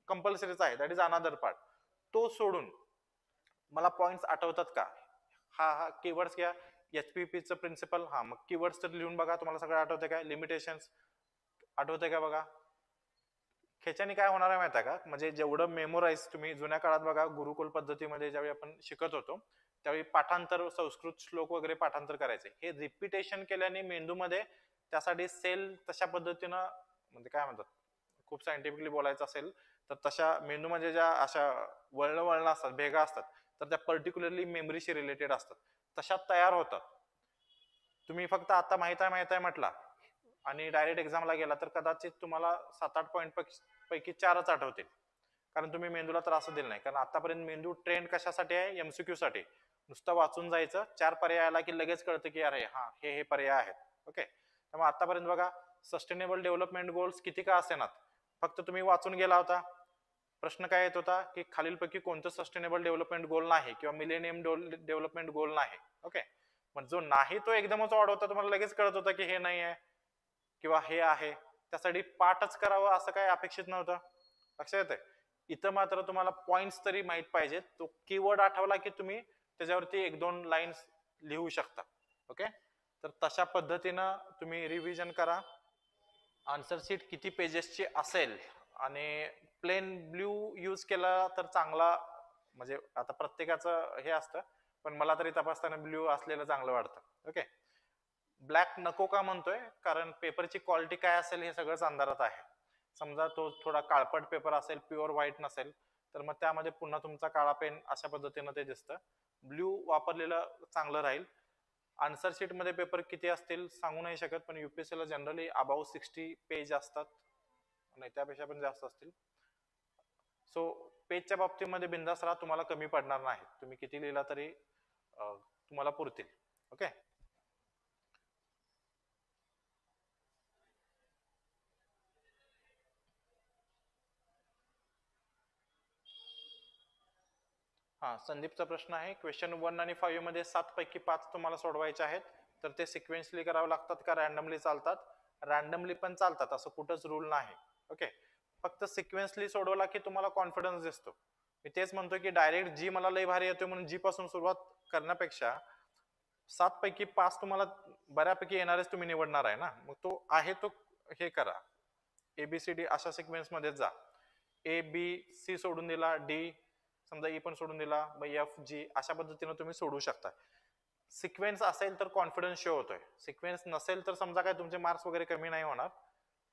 कंपल्सरीच आहे, दॅट इज अनदर पार्ट. तो सोडून मला पॉइंट्स आठवतात का, हा हा कीवर्ड्स घ्या. एचपीपीचं प्रिन्सिपल, हा मग कीवर्ड्स तर लिहून बघा, तुम्हाला सगळं आठवतंय काय, लिमिटेशन्स आठवतंय का बघा. ह्याच्याने काय होणार आहे माहिती आहे का, म्हणजे जेवढं मेमोराईज तुम्ही जुन्या काळात बघा गुरुकुल पद्धतीमध्ये ज्यावेळी आपण शिकत होतो त्यावेळी पाठांतर, संस्कृत श्लोक वगैरे पाठांतर करायचे. हे रिपिटेशन केल्याने मेंदूमध्ये त्यासाठी सेल तशा पद्धतीनं, म्हणजे काय म्हणतात खूप सायंटिफिकली बोलायचं असेल तर तशा मेंदूमध्ये ज्या अशा वळण असतात, भेगा असतात, तर त्या पर्टिक्युलरली मेमरीशी रिलेटेड असतात, तशा तयार होतात. तुम्ही फक्त आता माहित आहे म्हटला आणि डायरेक्ट एक्झामला गेला तर कदाचित तुम्हाला 7-8 पॉईंट पैकी 4च आठवतील, कारण तुम्ही मेंदूला त्रास दिला नाही. कारण आतापर्यंत मेंदू ट्रेंड कशासाठी आहे, एमसीक्यू साठी. नुसतं वाचून जायचं, 4 पर्याय आला की लगेच कळतं की अरे हा हे पर्याय आहेत. ओके. त्यामुळे आतापर्यंत बघा सस्टेनेबल डेव्हलपमेंट गोल्स किती का असेनात, फक्त तुम्ही वाचून गेला होता. प्रश्न काय येत होता की खालीलपैकी कोणतं सस्टेनेबल डेव्हलपमेंट गोल नाही किंवा मिलेनियम डेव्हलपमेंट गोल नाही. ओके, पण जो नाही तो एकदमच ऑड होता, तुम्हाला लगेच कळत होतं की हे नाही आहे किंवा हे आहे, त्यासाठी पाठच करावं असं काय अपेक्षित नव्हतं. लक्षात येतंय? इथं मात्र तुम्हाला पॉइंट्स तरी माहित पाहिजेत. तो कीवर्ड आठवला की तुम्ही त्याच्यावरती एक दोन लाईन्स लिहू शकता. ओके, तर तशा पद्धतीनं तुम्ही रिव्हिजन करा. आन्सर शीट किती पेजेसची असेल आणि प्लेन ब्ल्यू यूज केला तर चांगला, म्हणजे आता प्रत्येकाचं हे असतं, पण मला तरी तपासताना ब्ल्यू असलेलं चांगलं वाटतं. ओके, ब्लॅक नको का म्हणतोय, कारण पेपरची क्वालिटी काय असेल हे सगळंच अंधारात आहे. समजा तो थोडा काळपट पेपर असेल, प्युअर व्हाईट नसेल, तर मग त्यामध्ये पुन्हा तुमचा काळा पेन अशा पद्धतीनं ते दिसतं. ब्ल्यू वापरलेलं चांगलं राहील. आन्सर शीट मध्ये पेपर किती असतील सांगू नाही शकत, पण UPSC ला जनरली अबाउट 60 पेज असतात, नाही त्यापेक्षा पण जास्त असतील. सो पेजच्या बाबतीमध्ये बिंदास राहा, तुम्हाला कमी पडणार नाही. तुम्ही किती लिहिला तरी तुम्हाला पुरतील. ओके, हा संदीपचा प्रश्न आहे, क्वेश्चन 1 आणि 5 मध्ये 7 पैकी 5 तुम्हाला सोडवायचे आहेत, तर ते सिक्वेन्सली करावे लागतात का रॅन्डमली चालतात? रॅन्डमली पण चालतात, असं कुठंच रूल नाही. ओके, फक्त सिक्वेन्सली सोडवला की तुम्हाला कॉन्फिडन्स दिसतो. मी तेच म्हणतो की डायरेक्ट जी मला लय भारी येतोय म्हणून जी पासून सुरुवात करण्यापेक्षा 7 पैकी 5 तुम्हाला बऱ्यापैकी येणारच तुम्ही निवडणार आहे ना, मग तो आहे तो हे करा. ABCD अशा सिक्वेन्स मध्ये जा. A B C सोडून दिला, डी समजा ई पण सोडून दिला, मग FG अशा पद्धतीने तुम्ही सोडू शकता. सिक्वेन्स असेल तर कॉन्फिडन्स शो होतोय, सिक्वेन्स नसेल तर समजा काय तुमचे मार्क्स वगैरे कमी नाही होणार,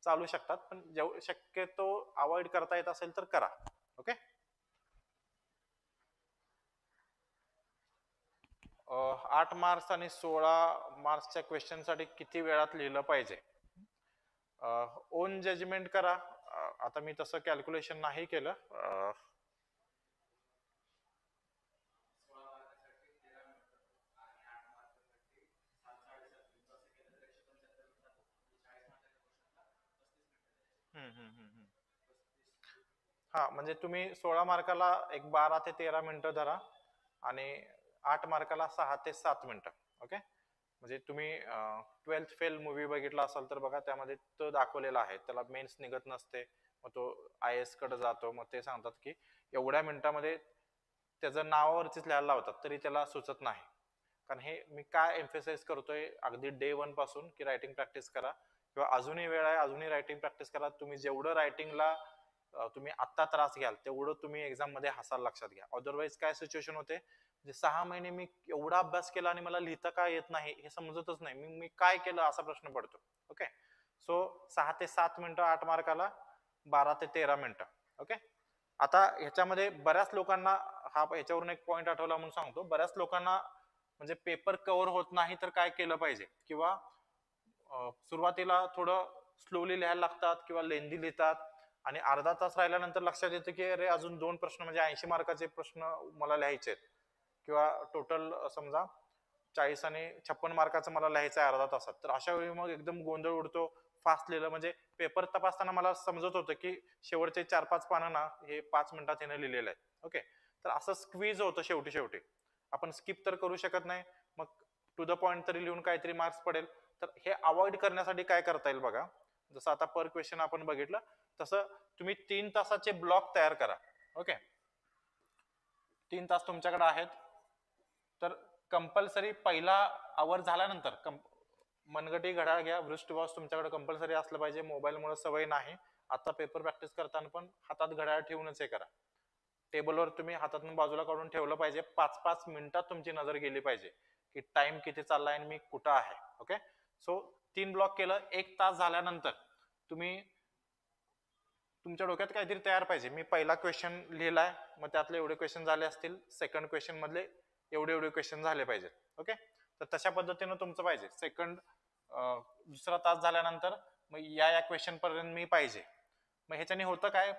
चालू शकतात, पण शक्यतो अवॉइड करता येत असेल तर करा. ओके, 8 मार्क्स आणि 16 मार्क्सच्या क्वेश्चन साठी किती वेळात लिहिलं पाहिजे? ओन जजमेंट करा. आता मी तसं कॅल्क्युलेशन नाही केलं. हा, म्हणजे तुम्ही 16 मार्काला एक 12 ते 13 मिनिटं धरा आणि 8 मार्काला 6 ते 7 मिनिटं. ओके, म्हणजे तुम्ही 12th फेल मूवी बघितला असाल तर बघा, त्यामध्ये तो दाखवलेला आहे, त्याला मेन्स निघत नसते, मग तो IAS कडे जातो, मग ते सांगतात की एवढ्या मिनिटामध्ये त्याचं नावावरतीच लिहायला लावतात तरी त्याला सुचत नाही. कारण हे मी काय एम्फेसाइज करतोय अगदी डे 1 पासून की रायटिंग प्रॅक्टिस करा, किंवा अजूनही वेळ आहे, अजूनही रायटिंग प्रॅक्टिस करा. तुम्ही जेवढं रायटिंगला तुम्ही आत्ता त्रास घ्याल तेवढं तुम्ही एक्झाम मध्ये हसाल, लक्षात घ्या. अदरवाईज काय सिच्युएशन होते, म्हणजे 6 महिने मी एवढा अभ्यास केला आणि मला लिहिता काय येत नाही हे समजतच नाही, मी काय केलं असा प्रश्न पडतो. ओके, सो 6 ते 7 मिनिटं 8 मार्काला, 12 ते 13 मिनिटं. ओके, आता ह्याच्यामध्ये बऱ्याच लोकांना हा ह्याच्यावरून एक पॉइंट आठवला म्हणून सांगतो, बऱ्याच लोकांना म्हणजे पेपर कव्हर होत नाही तर काय केलं पाहिजे, किंवा सुरुवातीला थोडं स्लोली लिहायला लागतात किंवा लेंदी लिहितात आणि अर्धा तास राहिल्यानंतर लक्षात येतं की अरे अजून 2 प्रश्न, म्हणजे 80 मार्काचे प्रश्न मला लिहायचे आहेत, किंवा टोटल समजा 40 आणि 56 मार्काचं मला लिहायचं आहे अर्धा तासात, तर अशा वेळी मग एकदम गोंधळ उडतो. फास्ट लिहिलं म्हणजे पेपर तपासताना मला समजत होतं की शेवटचे 4-5 पानं ना हे 5 मिनिटात येणं लिहिलेलं आहे. ओके, तर असं स्क्वीज होतं शेवटी शेवटी, आपण स्किप तर करू शकत नाही, मग टू द पॉइंट तरी लिहून काहीतरी मार्क्स पडेल. तर हे अवॉइड करण्यासाठी काय करता येईल बघा, जसं आता पर क्वेश्चन आपण बघितलं तसं तुम्ही 3 तासाचे ब्लॉक तयार करा. ओके, 3 तास तुमच्याकडे आहेत, तर कंपल्सरी पहिला आवर झाल्यानंतर मनगटी घड्याळ घ्या, वृष्ट वॉच तुमच्याकडे कंपल्सरी असलं पाहिजे. मोबाईलमुळे सवय नाही, आता पेपर प्रॅक्टिस करताना पण हातात घड्याळ ठेवूनच हे करा. टेबलवर तुम्ही हातातून बाजूला काढून ठेवलं पाहिजे. 5-5 मिनिटात तुमची नजर गेली पाहिजे की टाइम किती चाललाय आणि मी कुठं आहे. ओके, सो 3 ब्लॉक केलं. 1 तास झाल्यानंतर तुम्ही तुमच्या डोक्यात काहीतरी तयार पाहिजे. मी पहिला क्वेश्चन लिहिलाय, मग त्यातले एवढे क्वेश्चन झाले असतील, सेकंड क्वेश्चन मधले एवढे एवढे क्वेश्चन झाले पाहिजेत. ओके, तर तशा पद्धतीनं तुमचं पाहिजे. दुसरा तास झाल्यानंतर मग या क्वेश्चन पर्यंत मी पाहिजे. मग ह्याच्याने होतं काय,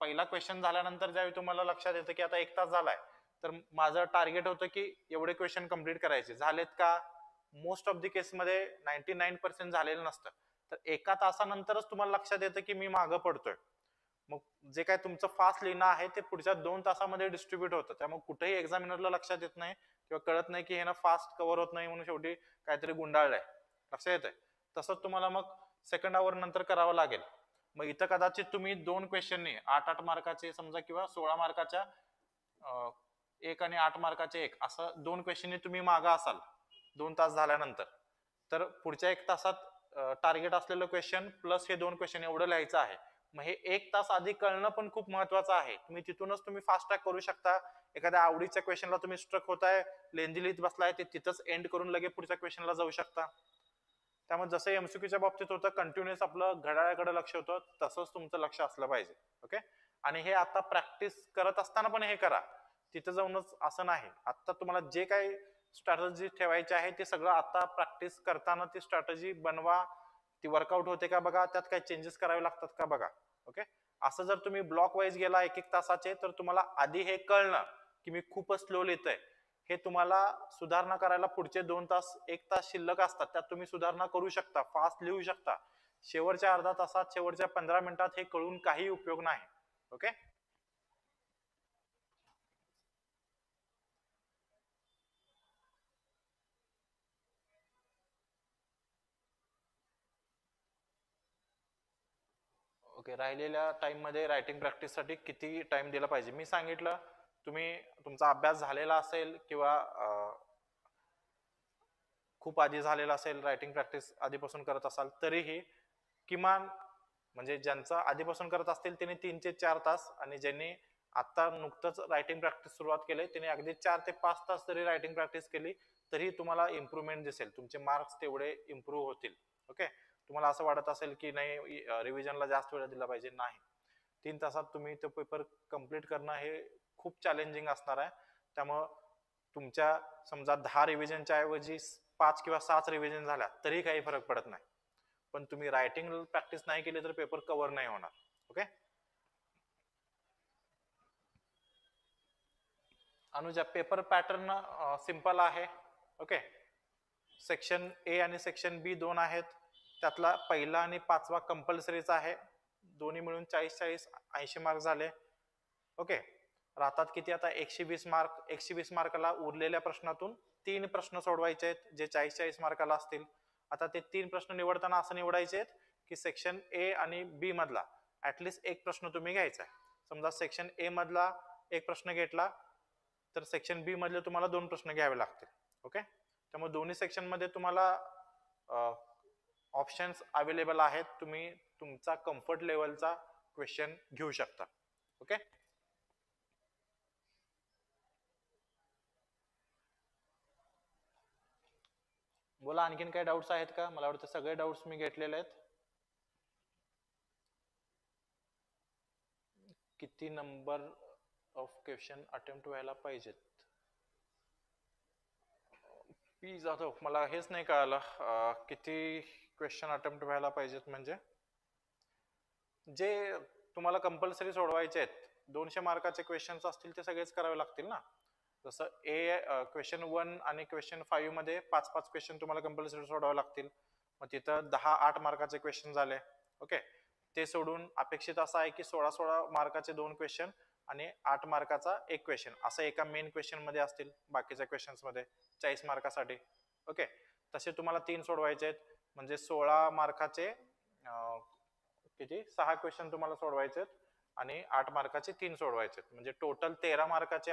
पहिला क्वेश्चन झाल्यानंतर ज्यावेळी तुम्हाला लक्षात येतं की आता 1 तास झालाय, तर माझं टार्गेट होतं की एवढे क्वेश्चन कम्प्लीट करायचे. झालेत का? मोस्ट ऑफ द केसमध्ये 99% झालेलं नसतं. तर 1 तासानंतरच तुम्हाला लक्षात येतं की मी मागं पडतोय. मग जे काय तुमचं फास्ट लिहिणं आहे ते पुढच्या 2 तासामध्ये डिस्ट्रीब्यूट होतं. त्यामुळे कुठेही एक्झामिनरला लक्षात येत नाही किंवा कळत नाही की हे ना फास्ट कव्हर होत नाही म्हणून शेवटी काहीतरी गुंडाळलंय. लक्षात येतंय? तसंच तुम्हाला मग सेकंड आवर नंतर करावं लागेल. मग इथं कदाचित तुम्ही 2 क्वेश्चननी 8-8 मार्काचे समजा किंवा 16 मार्काच्या 1 आणि 8 मार्काचे 1 असं 2 क्वेश्चननी तुम्ही मागं असाल 2 तास झाल्यानंतर, तर पुढच्या 1 तासात टार्गेट असलेलं क्वेश्चन प्लस हे 2 क्वेश्चन एवढं लिहायचं आहे. मग हे 1 तास आधी कळणं पण खूप महत्वाचं आहे. तुम्ही तिथूनच तुम्ही फास्ट ट्रॅक करू शकता. एखाद्या आवडीच्या क्वेश्चनला तुम्ही स्ट्रक होताय, लेंदी लिहित बसलाय, ते तिथंच एंड करून लगेच पुढच्या क्वेश्चनला जाऊ शकता. त्यामुळे जसं एमसीक्यूच्या बाबतीत होतं कंटिन्युअस आपलं घड्याळाकडे लक्ष होतं, तसंच तुमचं लक्ष असलं पाहिजे. ओके. आणि हे आता प्रॅक्टिस करत असताना पण हे करा, तिथं जाऊनच असं नाही. आता तुम्हाला जे काही स्ट्रॅटेजी ठेवायची आहे ते सगळं आता प्रॅक्टिस करताना ती स्ट्रॅटेजी बनवा, ती वर्कआउट होते का बघा, त्यात काही चेंजेस करावे लागतात का बघा. ओके. असं जर तुम्ही ब्लॉक वाईज गेला 1-1 तासाचे, तर तुम्हाला आधी हे कळणं की मी खूपच स्लो लिहितोय, हे तुम्हाला सुधारणा करायला पुढचे 2 तास 1 तास शिल्लक असतात, त्यात तुम्ही सुधारणा करू शकता, फास्ट लिहू शकता. शेवटच्या अर्धा तासात, शेवटच्या 15 मिनिटात हे कळून काही उपयोग नाही. ओके. ओके. राहिलेल्या टाइम मध्ये रायटिंग प्रॅक्टिससाठी किती टाइम दिला पाहिजे मी सांगितलं. तुम्ही तुमचा अभ्यास झालेला असेल किंवा खूप आधी झालेला असेल, रायटिंग प्रॅक्टिस आधीपासून करत असाल, तरीही किमान म्हणजे ज्यांचं आधीपासून करत असतील त्यांनी 3 ते 4 तास, आणि ज्यांनी आता नुकतंच रायटिंग प्रॅक्टिस सुरुवात केली त्यांनी अगदी 4 ते 5 तास जरी रायटिंग प्रॅक्टिस केली तरी तुम्हाला इम्प्रूव्हमेंट दिसेल, तुमचे मार्क्स तेवढे इम्प्रूव्ह होतील. ओके. तुम्हाला असं वाटत असेल की नाही रिव्हिजनला जास्त वेळ दिला पाहिजे, नाही, 3 तासात तुम्ही तो पेपर कम्प्लीट करणं हे खूप चॅलेंजिंग असणार आहे. त्यामुळं तुमच्या समजा 10 रिव्हिजनच्या ऐवजी 5 किंवा 6 रिव्हिजन झाल्या तरी काही फरक पडत नाही, पण तुम्ही रायटिंग प्रॅक्टिस नाही केली तर पेपर कव्हर नाही होणार. Okay. Anuja, paper pattern simple आहे. ओके. सेक्शन ए आणि सेक्शन बी 2 आहेत, त्यातला पहिला आणि 5वा कंपल्सरीचा आहे, दोन्ही मिळून 40-40 80 मार्क झाले. ओके. राहतात किती आता 120 मार्क. 120 मार्काला उरलेल्या प्रश्नातून 3 प्रश्न सोडवायचे आहेत जे 40-40 मार्काला असतील. आता ते 3 प्रश्न निवडताना असं निवडायचे आहेत की सेक्शन ए आणि बी मधला ऍटलिस्ट एक प्रश्न तुम्ही घ्यायचा आहे. समजा सेक्शन ए मधला एक प्रश्न घेतला तर सेक्शन बी मधले तुम्हाला 2 प्रश्न घ्यावे लागतील. ओके. त्यामुळे दोन्ही सेक्शन मध्ये तुम्हाला ऑप्शन्स अवेलेबल आहेत, तुम्ही तुमचा कम्फर्ट लेवलचा क्वेश्चन घेऊ शकता. ओके. बोला, आणखीन काही डाऊट्स आहेत का? मला वाटतं सगळे डाऊट्स मी घेतलेले आहेत. किती नंबर ऑफ क्वेश्चन अटेम्प्ट व्हायला पाहिजेत? पी जाधव, मला हेच नाही कळालं किती क्वेश्चन अटेम्प्ट व्हायला पाहिजेत म्हणजे? जे तुम्हाला कंपल्सरी सोडवायचे आहेत 200 मार्काचे क्वेश्चन्स असतील ते सगळेच करावे लागतील ना. जसं ए क्वेश्चन 1 आणि क्वेश्चन 5 मध्ये 5-5 क्वेश्चन तुम्हाला कंपल्सरी सोडवावे लागतील. मग तिथं 10-8 मार्काचे क्वेश्चन झाले. ओके. ते सोडून अपेक्षित असं आहे की 16-16 मार्काचे 2 क्वेश्चन आणि 8 मार्काचा 1 क्वेश्चन असं एका मेन क्वेश्चन मध्ये असतील, बाकीच्या क्वेश्चन्स मध्ये 40 मार्कासाठी. ओके. तसे तुम्हाला 3 सोडवायचे आहेत, म्हणजे 16 मार्काचे किती 6 क्वेश्चन तुम्हाला सोडवायचे आहेत आणि 8 मार्काचे 3 सोडवायचे आहेत, म्हणजे टोटल 13 मार्काचे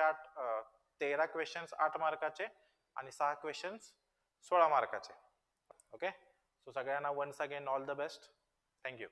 13 क्वेश्चन्स 8 मार्काचे आणि 6 क्वेश्चन्स 16 मार्काचे. ओके. सो सगळ्यांना once again all the best. Thank you.